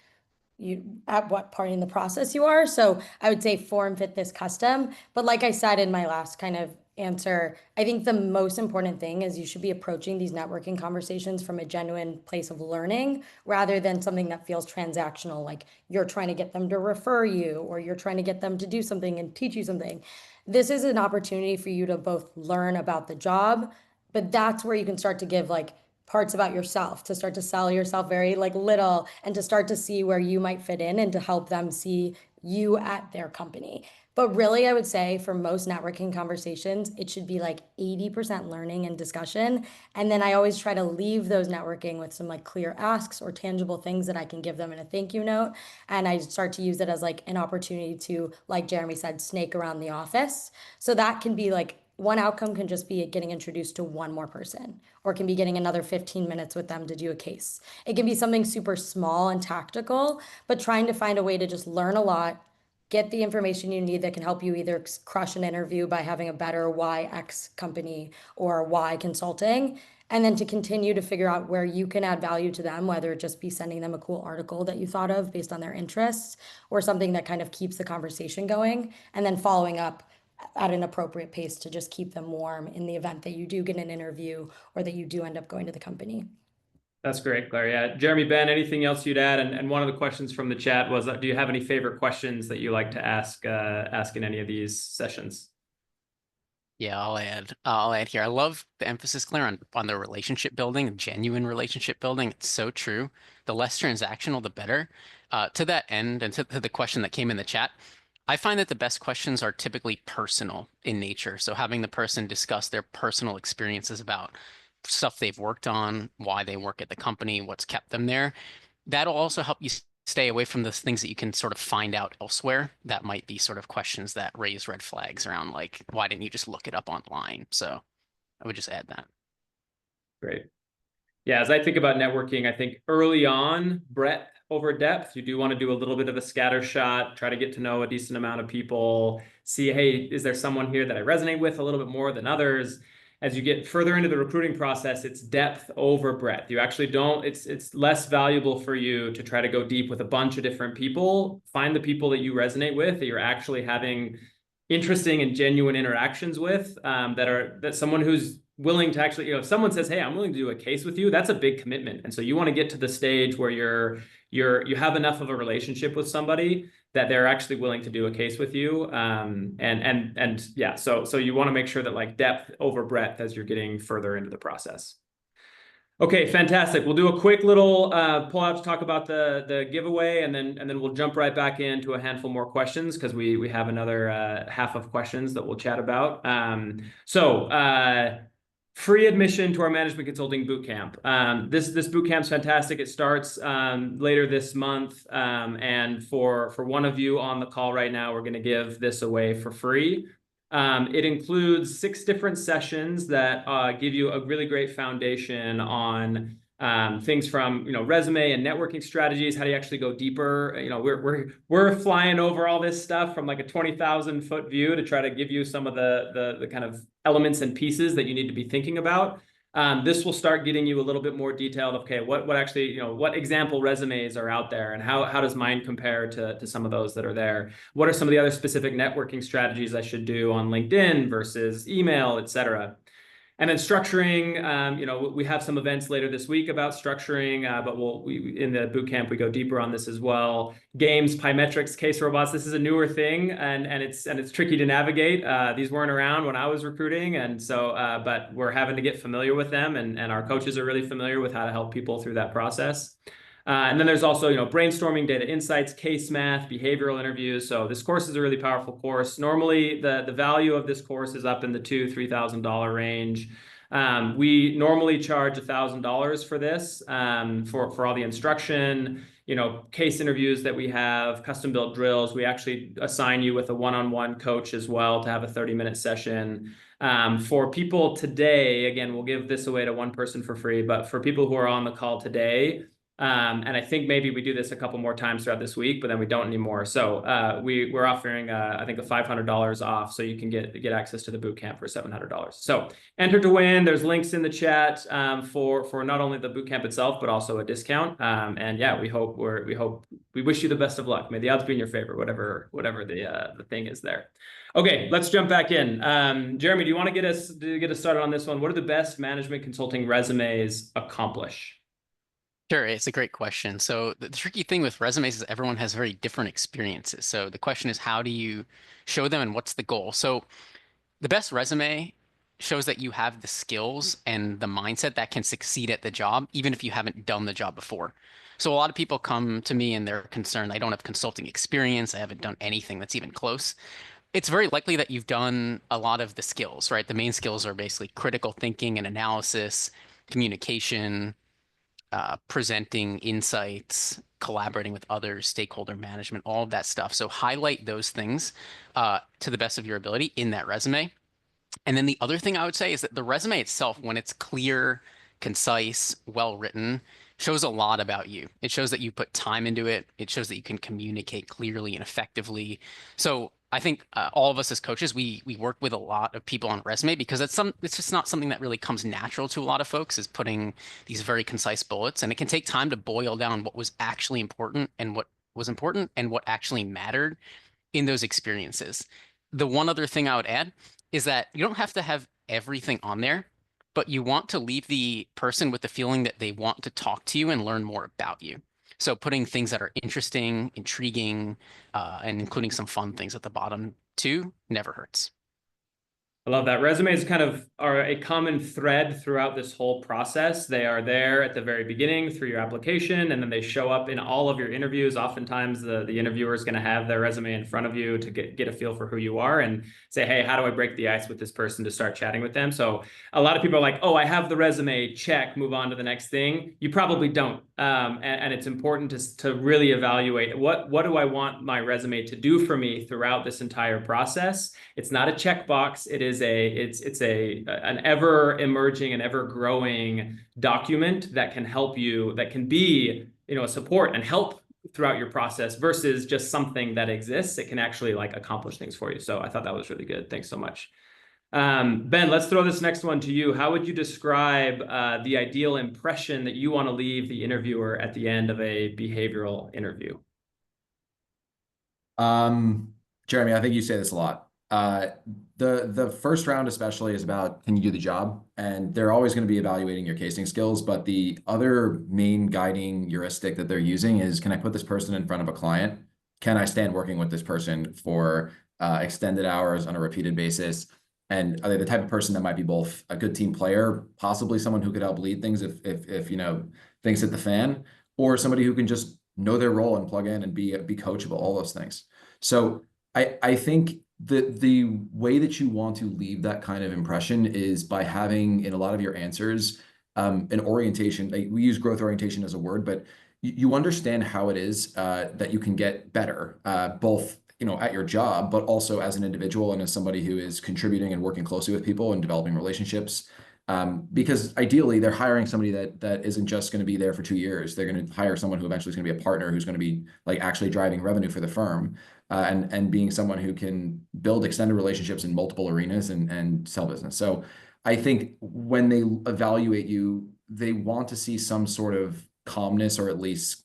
Speaker 3: at what part in the process you are. So I would say form fit this custom. But like I said in my last kind of answer, I think the most important thing is you should be approaching these networking conversations from a genuine place of learning rather than something that feels transactional, like you're trying to get them to refer you or you're trying to get them to do something and teach you something. This is an opportunity for you to both learn about the job, but that's where you can start to give like parts about yourself, to start to sell yourself very like little, and to start to see where you might fit in and to help them see you at their company. But really, I would say for most networking conversations, it should be like 80% learning and discussion. And then I always try to leave those networking with some like clear asks or tangible things that I can give them in a thank you note. And I start to use it as like an opportunity to, like Jeremy said, snake around the office. So that can be like one outcome can just be getting introduced to one more person, or it can be getting another 15 minutes with them to do a case. It can be something super small and tactical, but trying to find a way to just learn a lot, get the information you need that can help you either crush an interview by having a better YX company or Y consulting, and then to continue to figure out where you can add value to them, whether it just be sending them a cool article that you thought of based on their interests or something that kind of keeps the conversation going, and then following up at an appropriate pace to just keep them warm in the event that you do get an interview or that you do end up going to the company.
Speaker 1: That's great, Claire. Yeah, Jeremy, Ben, anything else you'd add? And one of the questions from the chat was, do you have any favorite questions that you like to ask in any of these sessions?
Speaker 4: Yeah, I'll add here. I love the emphasis, Claire, on the relationship building, genuine relationship building. It's so true. The less transactional, the better. To that end, and to the question that came in the chat, I find that the best questions are typically personal in nature. So having the person discuss their personal experiences about stuff they've worked on, why they work at the company, what's kept them there. That'll also help you stay away from the things that you can sort of find out elsewhere. That might be sort of questions that raise red flags around like, why didn't you just look it up online? So I would just add that.
Speaker 1: Great. Yeah, as I think about networking, I think early on, breadth over depth. You do want to do a little bit of a scatter shot, try to get to know a decent amount of people, see, hey, is there someone here that I resonate with a little bit more than others? As you get further into the recruiting process, it's depth over breadth. You actually don't, it's less valuable for you to try to go deep with a bunch of different people. Find the people that you resonate with, that you're actually having interesting and genuine interactions with, that someone who's willing to actually, if someone says, hey, I'm willing to do a case with you, that's a big commitment. And so you want to get to the stage where you have enough of a relationship with somebody that they're actually willing to do a case with you. Yeah, so you want to make sure that like depth over breadth as you're getting further into the process. Okay, fantastic. We'll do a quick little pull out to talk about the giveaway, and then we'll jump right back into a handful more questions, because we have another half of questions that we'll chat about. Free admission to our management consulting bootcamp. This bootcamp's fantastic. It starts later this month, and for one of you on the call right now, we're going to give this away for free. It includes 6 different sessions that give you a really great foundation on things from resume and networking strategies. How do you actually go deeper? We're flying over all this stuff from like a 20,000-foot view to try to give you some of the kind of elements and pieces that you need to be thinking about. This will start getting you a little bit more detailed. Okay, what actually, what example resumes are out there, and how does mine compare to some of those that are there? What are some of the other specific networking strategies I should do on LinkedIn versus email, et cetera? And then structuring, we have some events later this week about structuring, but in the bootcamp, we go deeper on this as well. Games, Pymetrics, case robots. This is a newer thing, and it's tricky to navigate. These weren't around when I was recruiting, and so but we're having to get familiar with them, and our coaches are really familiar with how to help people through that process. And then there's also, brainstorming, data insights, case math, behavioral interviews. So this course is a really powerful course. Normally, the value of this course is up in the $2,000-$3,000 range. We normally charge $1,000 for this, for all the instruction, case interviews that we have, custom built drills. We actually assign you with a one-on-one coach as well to have a 30-minute session. For people today, again, we'll give this away to one person for free, but for people who are on the call today, and I think maybe we do this a couple more times throughout this week, but then we don't anymore. So we're offering, I think, a $500 off, so you can get access to the bootcamp for $700. So enter to win. There's links in the chat for not only the bootcamp itself, but also a discount. And yeah, we wish you the best of luck. May the odds be in your favor, whatever the thing is there. Okay, let's jump back in. Jeremy, do you want to get us started on this one? What do the best management consulting resumes accomplish?
Speaker 4: Sure, it's a great question. So the tricky thing with resumes is everyone has very different experiences. So the question is, how do you show them and what's the goal? So the best resume shows that you have the skills and the mindset that can succeed at the job, even if you haven't done the job before. So a lot of people come to me and they're concerned, I don't have consulting experience, I haven't done anything that's even close. It's very likely that you've done a lot of the skills, right? The main skills are basically critical thinking and analysis, communication, presenting insights, collaborating with others, stakeholder management, all of that stuff. So highlight those things to the best of your ability in that resume. And then the other thing I would say is that the resume itself, when it's clear, concise, well-written, shows a lot about you. It shows that you put time into it. It shows that you can communicate clearly and effectively. So I think all of us as coaches, we work with a lot of people on resume because it's just not something that really comes natural to a lot of folks, is putting these very concise bullets. And it can take time to boil down what was actually important and what actually mattered in those experiences. The one other thing I would add is that you don't have to have everything on there, but you want to leave the person with the feeling that they want to talk to you and learn more about you. So putting things that are interesting, intriguing, and including some fun things at the bottom too never hurts.
Speaker 1: I love that. Resumes kind of are a common thread throughout this whole process. They are there at the very beginning through your application, and then they show up in all of your interviews. Oftentimes, the interviewer is going to have their resume in front of you to get a feel for who you are and say, hey, how do I break the ice with this person to start chatting with them? So a lot of people are like, oh, I have the resume, check, move on to the next thing. You probably don't. And it's important to really evaluate what do I want my resume to do for me throughout this entire process. It's not a checkbox. It's an ever emerging and ever growing document that can help you, that can be, a support and help throughout your process versus just something that exists. It can actually accomplish things for you. So I thought that was really good. Thanks so much. Ben, let's throw this next one to you. How would you describe the ideal impression that you want to leave the interviewer at the end of a behavioral interview?
Speaker 2: Jeremy, I think you say this a lot. The first round especially is about, can you do the job? And they're always going to be evaluating your casing skills, but the other main guiding heuristic that they're using is, can I put this person in front of a client? Can I stand working with this person for extended hours on a repeated basis? And are they the type of person that might be both a good team player, possibly someone who could help lead things if things hit the fan, or somebody who can just know their role and plug in and be coachable, all those things. So I think the way that you want to leave that kind of impression is by having, in a lot of your answers, an orientation. We use growth orientation as a word, but you understand how it is that you can get better, both at your job, but also as an individual and as somebody who is contributing and working closely with people and developing relationships. Because ideally, they're hiring somebody that isn't just going to be there for 2 years. They're going to hire someone who eventually is going to be a partner, who's going to be actually driving revenue for the firm, and being someone who can build extended relationships in multiple arenas and sell business. So I think when they evaluate you, they want to see some sort of calmness, or at least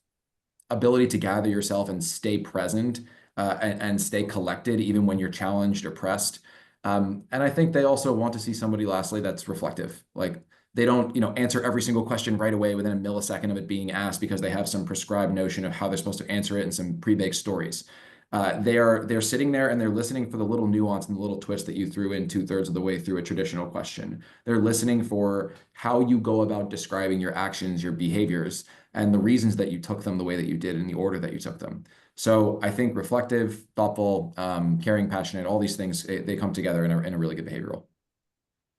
Speaker 2: ability to gather yourself and stay present and stay collected, even when you're challenged or pressed. And I think they also want to see somebody, lastly, that's reflective. They don't, answer every single question right away within a millisecond of it being asked because they have some prescribed notion of how they're supposed to answer it and some pre-baked stories. They're sitting there and they're listening for the little nuance and the little twist that you threw in 2/3 of the way through a traditional question. They're listening for how you go about describing your actions, your behaviors, and the reasons that you took them the way that you did in the order that you took them. So I think reflective, thoughtful, caring, passionate, all these things, they come together in a really good behavioral.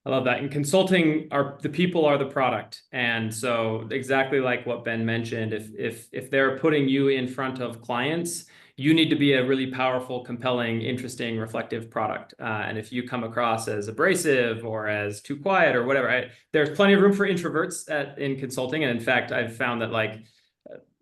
Speaker 1: I love that. In consulting, the people are the product. And so exactly like what Ben mentioned, if they're putting you in front of clients, you need to be a really powerful, compelling, interesting, reflective product. And if you come across as abrasive or as too quiet or whatever, there's plenty of room for introverts in consulting. And in fact, I've found that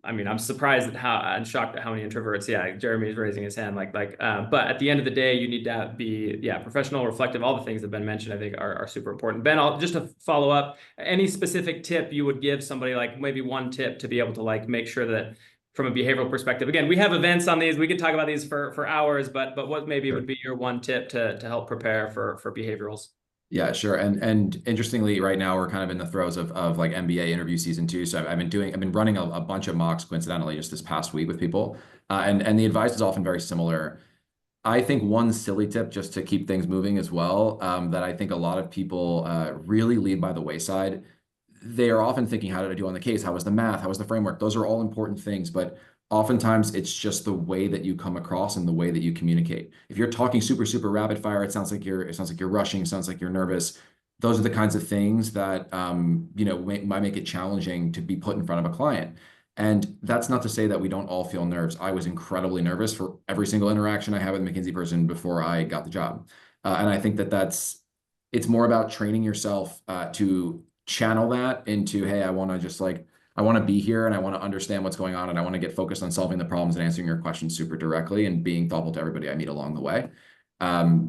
Speaker 1: I mean, I'm surprised at I'm shocked at how many introverts. Yeah, Jeremy is raising his hand. But at the end of the day, you need to be, professional, reflective. All the things that Ben mentioned, I think, are super important. Ben, just to follow up, any specific tip you would give somebody, like maybe one tip to be able to make sure that from a behavioral perspective, again, we have events on these. We could talk about these for hours, but what maybe would be your one tip to help prepare for behaviorals?
Speaker 2: Yeah, sure. And interestingly, right now we're kind of in the throes of like MBA interview season 2. So I've been running a bunch of mocks coincidentally just this past week with people. And the advice is often very similar. I think one silly tip just to keep things moving as well, that I think a lot of people really leave by the wayside. They are often thinking, how did I do on the case? How was the math? How was the framework? Those are all important things, but oftentimes it's just the way that you come across and the way that you communicate. If you're talking super, super rapid fire, it sounds like you're rushing, sounds like you're nervous. Those are the kinds of things that might make it challenging to be put in front of a client. And that's not to say that we don't all feel nerves. I was incredibly nervous for every single interaction I had with a McKinsey person before I got the job. And I think it's more about training yourself to channel that into, hey, I want to be here and I want to understand what's going on and I want to get focused on solving the problems and answering your questions super directly and being thoughtful to everybody I meet along the way.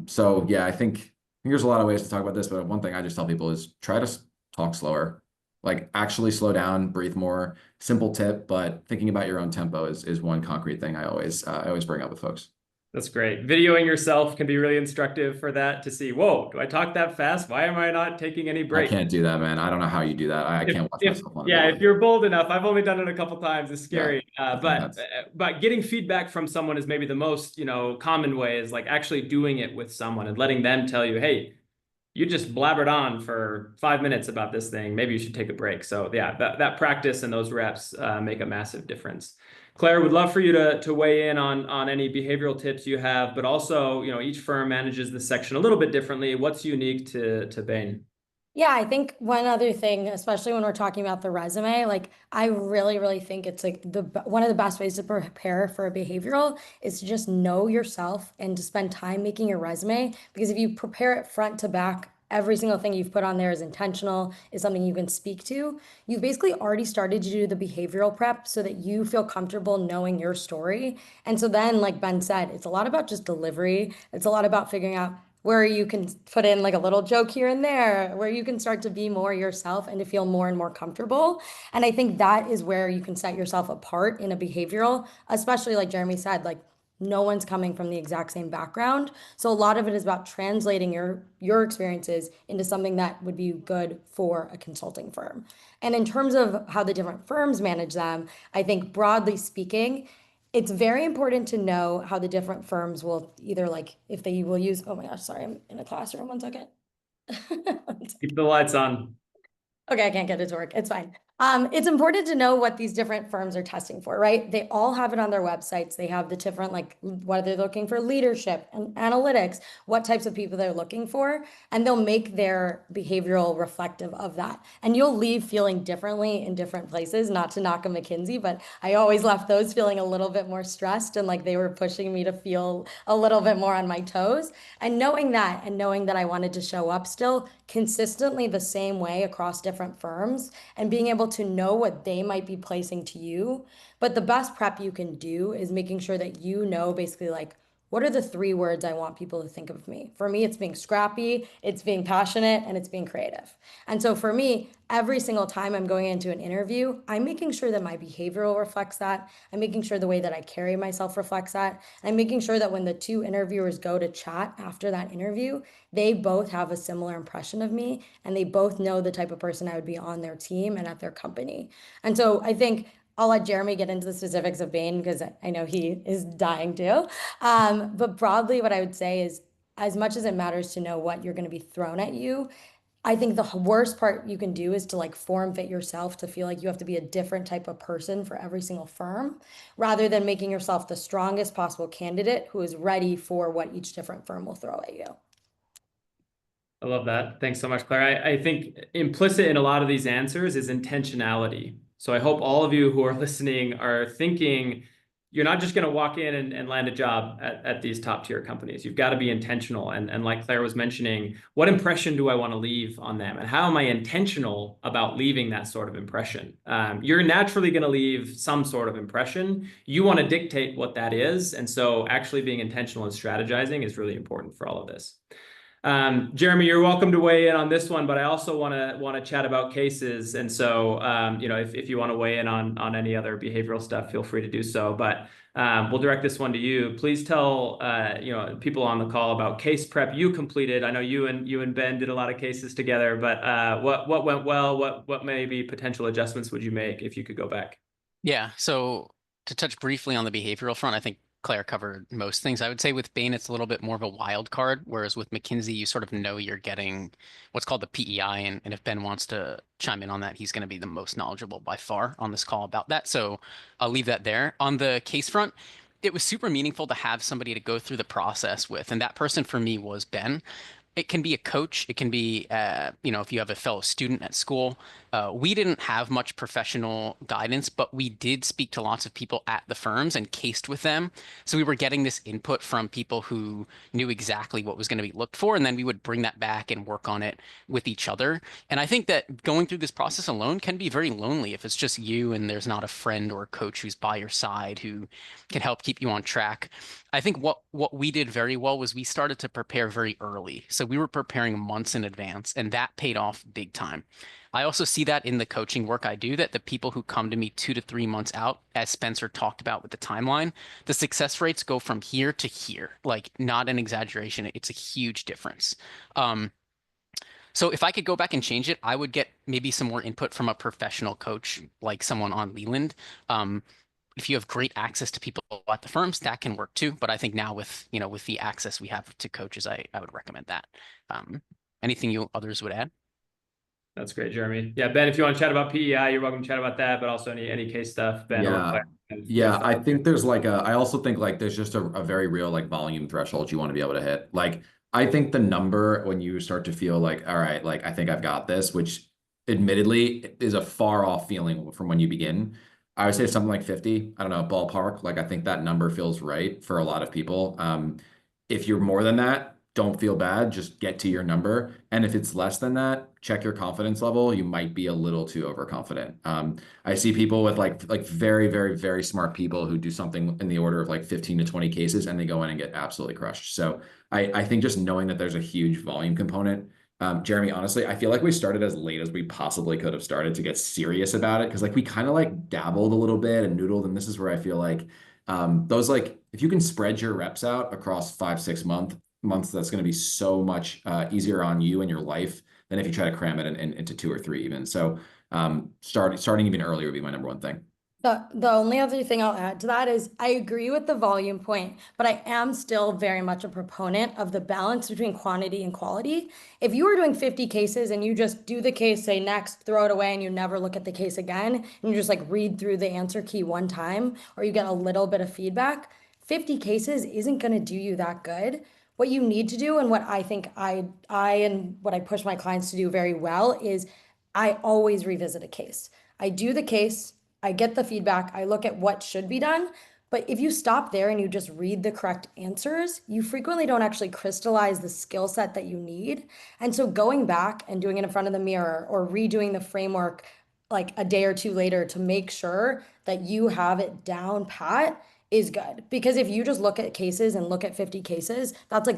Speaker 2: So yeah, I think there's a lot of ways to talk about this, but one thing I just tell people is try to talk slower, like actually slow down, breathe more. Simple tip, but thinking about your own tempo is one concrete thing I always bring up with folks.
Speaker 1: That's great. Videoing yourself can be really instructive for that, to see, whoa, do I talk that fast? Why am I not taking any breaks?
Speaker 2: I can't do that, man. I don't know how you do that. I can't watch myself on a video.
Speaker 1: If you're bold enough, I've only done it a couple times. It's scary. Yeah, but getting feedback from someone is maybe the most, common way, is like actually doing it with someone and letting them tell you, hey, you just blabbered on for 5 minutes about this thing. Maybe you should take a break. So yeah, that practice and those reps make a massive difference. Claire, would love for you to weigh in on any behavioral tips you have, but also, each firm manages this section a little bit differently. What's unique to Bain?
Speaker 3: Yeah, I think one other thing, especially when we're talking about the resume, I really, really think it's one of the best ways to prepare for a behavioral is to just know yourself and to spend time making your resume. Because if you prepare it front to back, every single thing you've put on there is intentional, is something you can speak to. You've basically already started to do the behavioral prep so that you feel comfortable knowing your story. And so then, like Ben said, it's a lot about just delivery. It's a lot about figuring out where you can put in like a little joke here and there, where you can start to be more yourself and to feel more and more comfortable. And I think that is where you can set yourself apart in a behavioral, especially like Jeremy said, no one's coming from the exact same background. So a lot of it is about translating your experiences into something that would be good for a consulting firm. And in terms of how the different firms manage them, I think broadly speaking, it's very important to know how the different firms will either if they will use, oh my gosh, sorry, I'm in a classroom, 1 second.
Speaker 1: Keep the lights on.
Speaker 3: Okay, I can't get it to work. It's fine. It's important to know what these different firms are testing for, right? They all have it on their websites. They have the different, what they're looking for, leadership and analytics, what types of people they're looking for, and they'll make their behavioral reflective of that. And you'll leave feeling differently in different places, not to knock a McKinsey, but I always left those feeling a little bit more stressed and like they were pushing me to feel a little bit more on my toes. And knowing that I wanted to show up still consistently the same way across different firms and being able to know what they might be placing to you. But the best prep you can do is making sure that you know basically what are the 3 words I want people to think of me? For me, it's being scrappy, it's being passionate, and it's being creative. And so for me, every single time I'm going into an interview, I'm making sure that my behavioral reflects that. I'm making sure the way that I carry myself reflects that. I'm making sure that when the 2 interviewers go to chat after that interview, they both have a similar impression of me, and they both know the type of person I would be on their team and at their company. And so I think I'll let Jeremy get into the specifics of Bain because I know he is dying to. But broadly, what I would say is, as much as it matters to know what you're going to be thrown at you, I think the worst part you can do is to like form fit yourself to feel like you have to be a different type of person for every single firm, rather than making yourself the strongest possible candidate who is ready for what each different firm will throw at you.
Speaker 1: I love that. Thanks so much, Claire. I think implicit in a lot of these answers is intentionality. So I hope all of you who are listening are thinking, you're not just going to walk in and land a job at these top tier companies. You've got to be intentional. And like Claire was mentioning, what impression do I want to leave on them? And how am I intentional about leaving that sort of impression? You're naturally going to leave some sort of impression. You want to dictate what that is. And so actually being intentional and strategizing is really important for all of this. Jeremy, you're welcome to weigh in on this one, but I also want to chat about cases. And so, if you want to weigh in on any other behavioral stuff, feel free to do so. But we'll direct this one to you. Please tell people on the call about case prep you completed. I know you and Ben did a lot of cases together, but what went well? What maybe potential adjustments would you make if you could go back?
Speaker 4: Yeah. So to touch briefly on the behavioral front, I think Claire covered most things. I would say with Bain, it's a little bit more of a wild card, whereas with McKinsey, you sort of know you're getting what's called the PEI. And if Ben wants to chime in on that, he's going to be the most knowledgeable by far on this call about that. So I'll leave that there. On the case front, it was super meaningful to have somebody to go through the process with. And that person for me was Ben. It can be a coach. It can be, if you have a fellow student at school. We didn't have much professional guidance, but we did speak to lots of people at the firms and cased with them. So we were getting this input from people who knew exactly what was going to be looked for, and then we would bring that back and work on it with each other. And I think that going through this process alone can be very lonely if it's just you and there's not a friend or a coach who's by your side who can help keep you on track. I think what we did very well was we started to prepare very early. So we were preparing months in advance, and that paid off big time. I also see that in the coaching work I do, that the people who come to me 2 to 3 months out, as Spencer talked about with the timeline, the success rates go from here to here. Like, not an exaggeration. It's a huge difference. So if I could go back and change it, I would get maybe some more input from a professional coach, like someone on Leland. If you have great access to people at the firms, that can work too. But I think now with the access we have to coaches, I would recommend that. Anything you others would add?
Speaker 1: That's great, Jeremy. Yeah, Ben, if you want to chat about PEI, you're welcome to chat about that, but also any case stuff, Ben.
Speaker 2: Yeah, I think there's I also think there's just a very real volume threshold you want to be able to hit. I think the number when you start to feel all right, I think I've got this, which admittedly is a far off feeling from when you begin. I would say something like 50, I don't know, ballpark. I think that number feels right for a lot of people. If you're more than that, don't feel bad, just get to your number. And if it's less than that, check your confidence level. You might be a little too overconfident. I see people with very, very, very smart people who do something in the order of 15 to 20 cases, and they go in and get absolutely crushed. So I think just knowing that there's a huge volume component. Jeremy, honestly, I feel like we started as late as we possibly could have started to get serious about it, because we kind of dabbled a little bit and noodled, and this is where I feel those if you can spread your reps out across 5-6 months, that's going to be so much easier on you and your life than if you try to cram it into 2 or 3 even. So starting even earlier would be my number one thing.
Speaker 3: The only other thing I'll add to that is I agree with the volume point, but I am still very much a proponent of the balance between quantity and quality. If you are doing 50 cases and you just do the case, say next, throw it away, and you never look at the case again, and you just read through the answer key one time, or you get a little bit of feedback, 50 cases isn't going to do you that good. What you need to do, and what I think I and what I push my clients to do very well, is I always revisit a case. I do the case, I get the feedback, I look at what should be done. But if you stop there and you just read the correct answers, you frequently don't actually crystallize the skill set that you need. And so going back and doing it in front of the mirror or redoing the framework a day or 2 later to make sure that you have it down pat is good. Because if you just look at cases and look at 50 cases, that's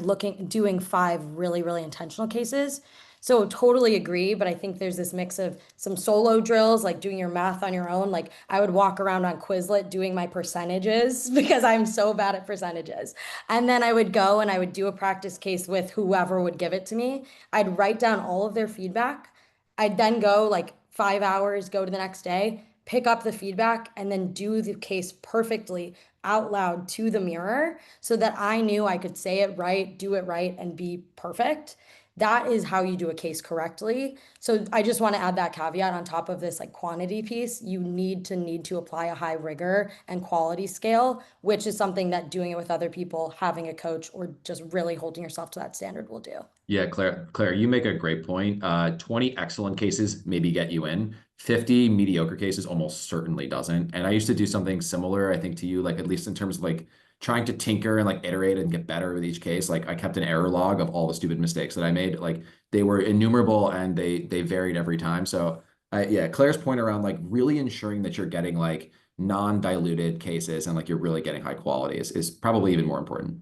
Speaker 3: doing 5 really, really intentional cases. So totally agree, but I think there's this mix of some solo drills, doing your math on your own. I would walk around on Quizlet doing my percentages because I'm so bad at percentages. And then I would go and I would do a practice case with whoever would give it to me. I'd write down all of their feedback. I'd then go 5 hours, go to the next day, pick up the feedback and then do the case perfectly out loud to the mirror so that I knew I could say it right, do it right, and be perfect. That is how you do a case correctly. So I just want to add that caveat on top of this like quantity piece. You need to apply a high rigor and quality scale, which is something that doing it with other people, having a coach, or just really holding yourself to that standard will do.
Speaker 2: Yeah, Claire, you make a great point. 20 excellent cases maybe get you in. 50 mediocre cases almost certainly doesn't. And I used to do something similar, I think, to you, like at least in terms of like trying to tinker and like iterate and get better with each case. Like I kept an error log of all the stupid mistakes that I made. Like they were innumerable and they varied every time. So yeah, Claire's point around like really ensuring that you're getting like non-diluted cases and like you're really getting high quality is probably even more important.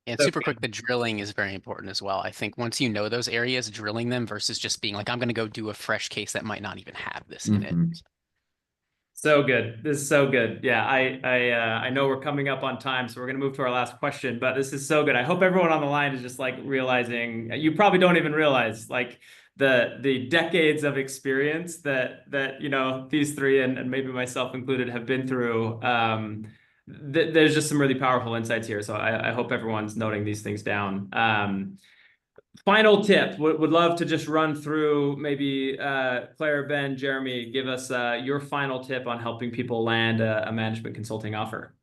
Speaker 4: And super quick, the drilling is very important as well. I think once you know those areas, drilling them versus just being like, I'm going to go do a fresh case that might not even have this in it.
Speaker 1: So good. This is so good. Yeah, I know we're coming up on time, so we're gonna move to our last question, but this is so good. I hope everyone on the line is just like realizing, you probably don't even realize like the decades of experience that you know these three and maybe myself included have been through. There's just some really powerful insights here. So I hope everyone's noting these things down. Final tip, would love to just run through maybe Claire, Ben, Jeremy, give us your final tip on helping people land a management consulting offer.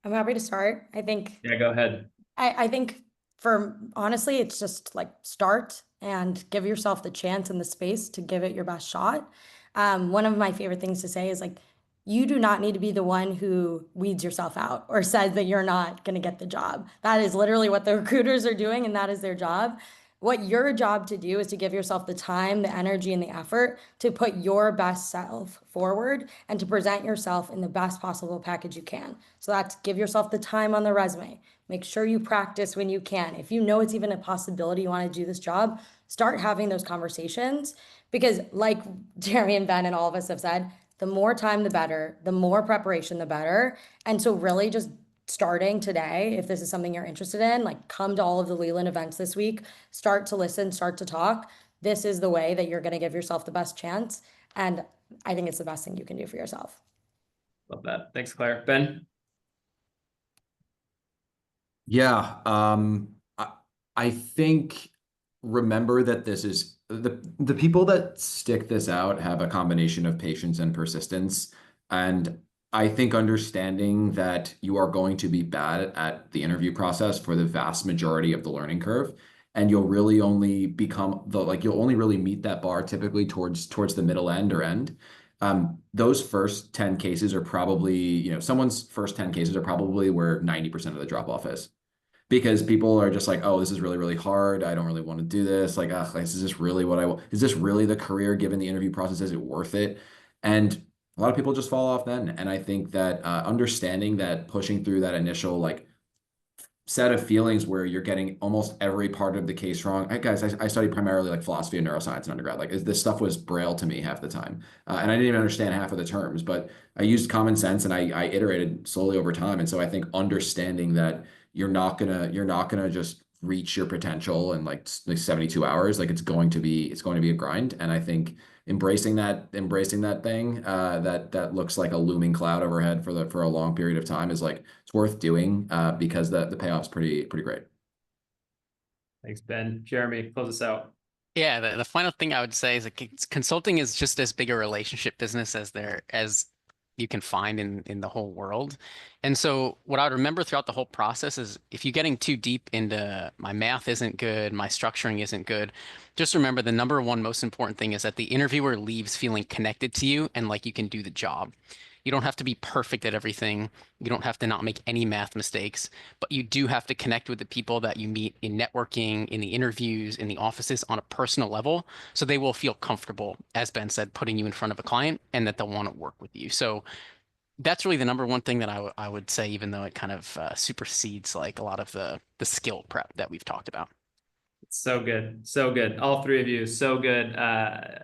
Speaker 3: I'm happy to start. I think
Speaker 1: Yeah, go ahead.
Speaker 3: I think for honestly, it's just like start and give yourself the chance and the space to give it your best shot. One of my favorite things to say is like, you do not need to be the one who weeds yourself out or says that you're not going to get the job. That is literally what the recruiters are doing, and that is their job. What your job to do is to give yourself the time, the energy, and the effort to put your best self forward and to present yourself in the best possible package you can. So that's give yourself the time on the resume. Make sure you practice when you can. If you know it's even a possibility you want to do this job, start having those conversations because like Jeremy and Ben and all of us have said, the more time, the better, the more preparation, the better. And so really just starting today, if this is something you're interested in, like come to all of the Leland events this week, start to listen, start to talk. This is the way that you're going to give yourself the best chance. And I think it's the best thing you can do for yourself.
Speaker 1: Love that. Thanks, Claire. Ben?
Speaker 2: Yeah, I think remember that this is the people that stick this out have a combination of patience and persistence. And I think understanding that you are going to be bad at the interview process for the vast majority of the learning curve, and you'll really only become you'll only really meet that bar typically towards the middle end or end. Those first 10 cases are probably, you know, someone's first 10 cases are probably where 90% of the drop off is. Because people are just like, oh, this is really, really hard. I don't really want to do this. Like, is this really what I want? Is this really the career given the interview process? Is it worth it? And a lot of people just fall off then. And I think that understanding that pushing through that initial like set of feelings where you're getting almost every part of the case wrong. Guys, I studied primarily like philosophy and neuroscience in undergrad. Like this stuff was braille to me half the time. And I didn't even understand half of the terms, but I used common sense and I iterated slowly over time. And so I think understanding that you're not gonna just reach your potential in like 72 hours. Like it's going to be a grind. And I think embracing that thing that looks like a looming cloud overhead for a long period of time is like it's worth doing because the payoff's pretty great.
Speaker 1: Thanks, Ben. Jeremy, close us out.
Speaker 4: Yeah, the final thing I would say is like consulting is just as big a relationship business as you can find in the whole world. And so what I would remember throughout the whole process is if you're getting too deep into my math isn't good, my structuring isn't good, just remember the number one most important thing is that the interviewer leaves feeling connected to you and like you can do the job. You don't have to be perfect at everything. You don't have to not make any math mistakes, but you do have to connect with the people that you meet in networking, in the interviews, in the offices on a personal level. So they will feel comfortable, as Ben said, putting you in front of a client and that they'll want to work with you. So that's really the number one thing that I would say, even though it kind of supersedes like a lot of the skill prep that we've talked about.
Speaker 1: So good. So good. All three of you. So good.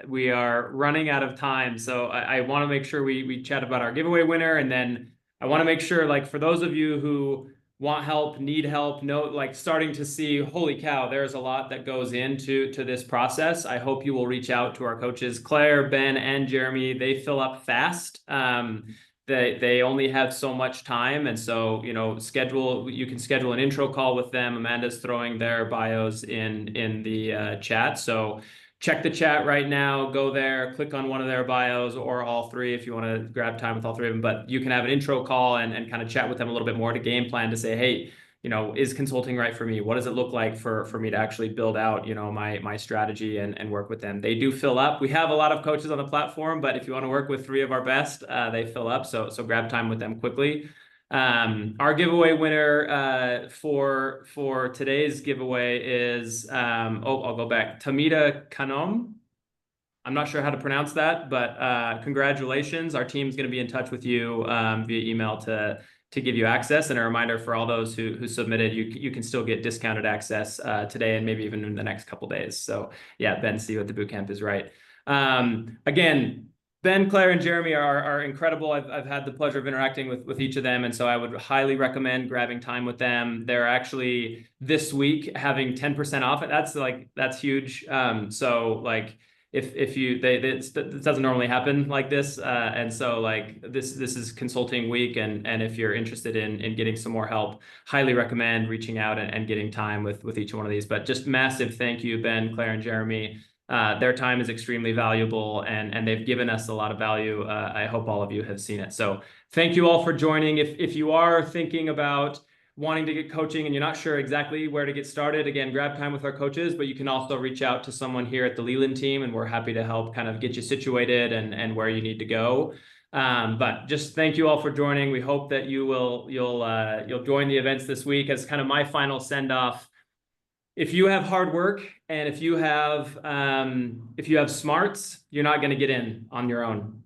Speaker 1: We are running out of time. So I want to make sure we chat about our giveaway winner. And then I want to make sure, like, for those of you who want help, need help, know, like starting to see, holy cow, there's a lot that goes into this process, I hope you will reach out to our coaches, Claire, Ben, and Jeremy. They fill up fast. They only have so much time. And so, you know, you can schedule an intro call with them. Amanda's throwing their bios in the chat. So check the chat right now, go there, click on one of their bios or all three if you want to grab time with all three of them. But you can have an intro call and kind of chat with them a little bit more to game plan to say, hey, you know, is consulting right for me? What does it look like for me to actually build out, you know, my strategy and work with them? They do fill up. We have a lot of coaches on the platform, but if you want to work with three of our best, they fill up. So grab time with them quickly. Our giveaway winner for today's giveaway is I'll go back. Tamita Kanom. I'm not sure how to pronounce that, but congratulations. Our team's going to be in touch with you via email to give you access. And a reminder for all those who submitted, you can still get discounted access today and maybe even in the next couple days. So yeah, Ben, see you at the bootcamp is right. Again, Ben, Claire, and Jeremy are incredible. I've had the pleasure of interacting with each of them, and so I would highly recommend grabbing time with them. They're actually this week having 10% off. That's huge. So like if you this doesn't normally happen like this, and so like this is consulting week, and if you're interested in getting some more help, highly recommend reaching out and getting time with each one of these. But just massive thank you, Ben, Claire, and Jeremy. Their time is extremely valuable, and they've given us a lot of value. I hope all of you have seen it. So thank you all for joining. If you are thinking about wanting to get coaching and you're not sure exactly where to get started, again, grab time with our coaches, but you can also reach out to someone here at the Leland team, and we're happy to help kind of get you situated and where you need to go. But just thank you all for joining. We hope that you'll join the events this week. As kind of my final send off, if you have hard work and if you have smarts, you're not going to get in on your own.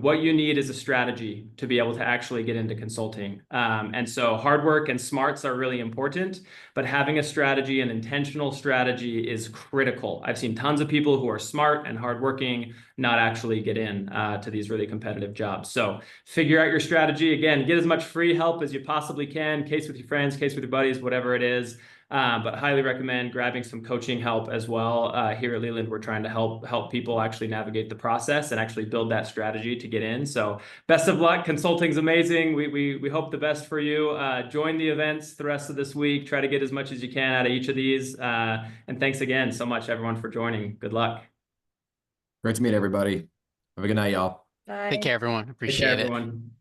Speaker 1: What you need is a strategy to be able to actually get into consulting. And so hard work and smarts are really important, but having a strategy, an intentional strategy, is critical. I've seen tons of people who are smart and hardworking not actually get in to these really competitive jobs. So figure out your strategy. Again, get as much free help as you possibly can, case with your friends, case with your buddies, whatever it is. But highly recommend grabbing some coaching help as well. Here at Leland, we're trying to help people actually navigate the process and actually build that strategy to get in. So best of luck. Consulting's amazing. We hope the best for you. Join the events the rest of this week. Try to get as much as you can out of each of these. And thanks again so much, everyone, for joining. Good luck.
Speaker 2: Great to meet everybody. Have a good night, y'all.
Speaker 3: Bye.
Speaker 4: Take care, everyone. Appreciate it.
Speaker 1: Everyone.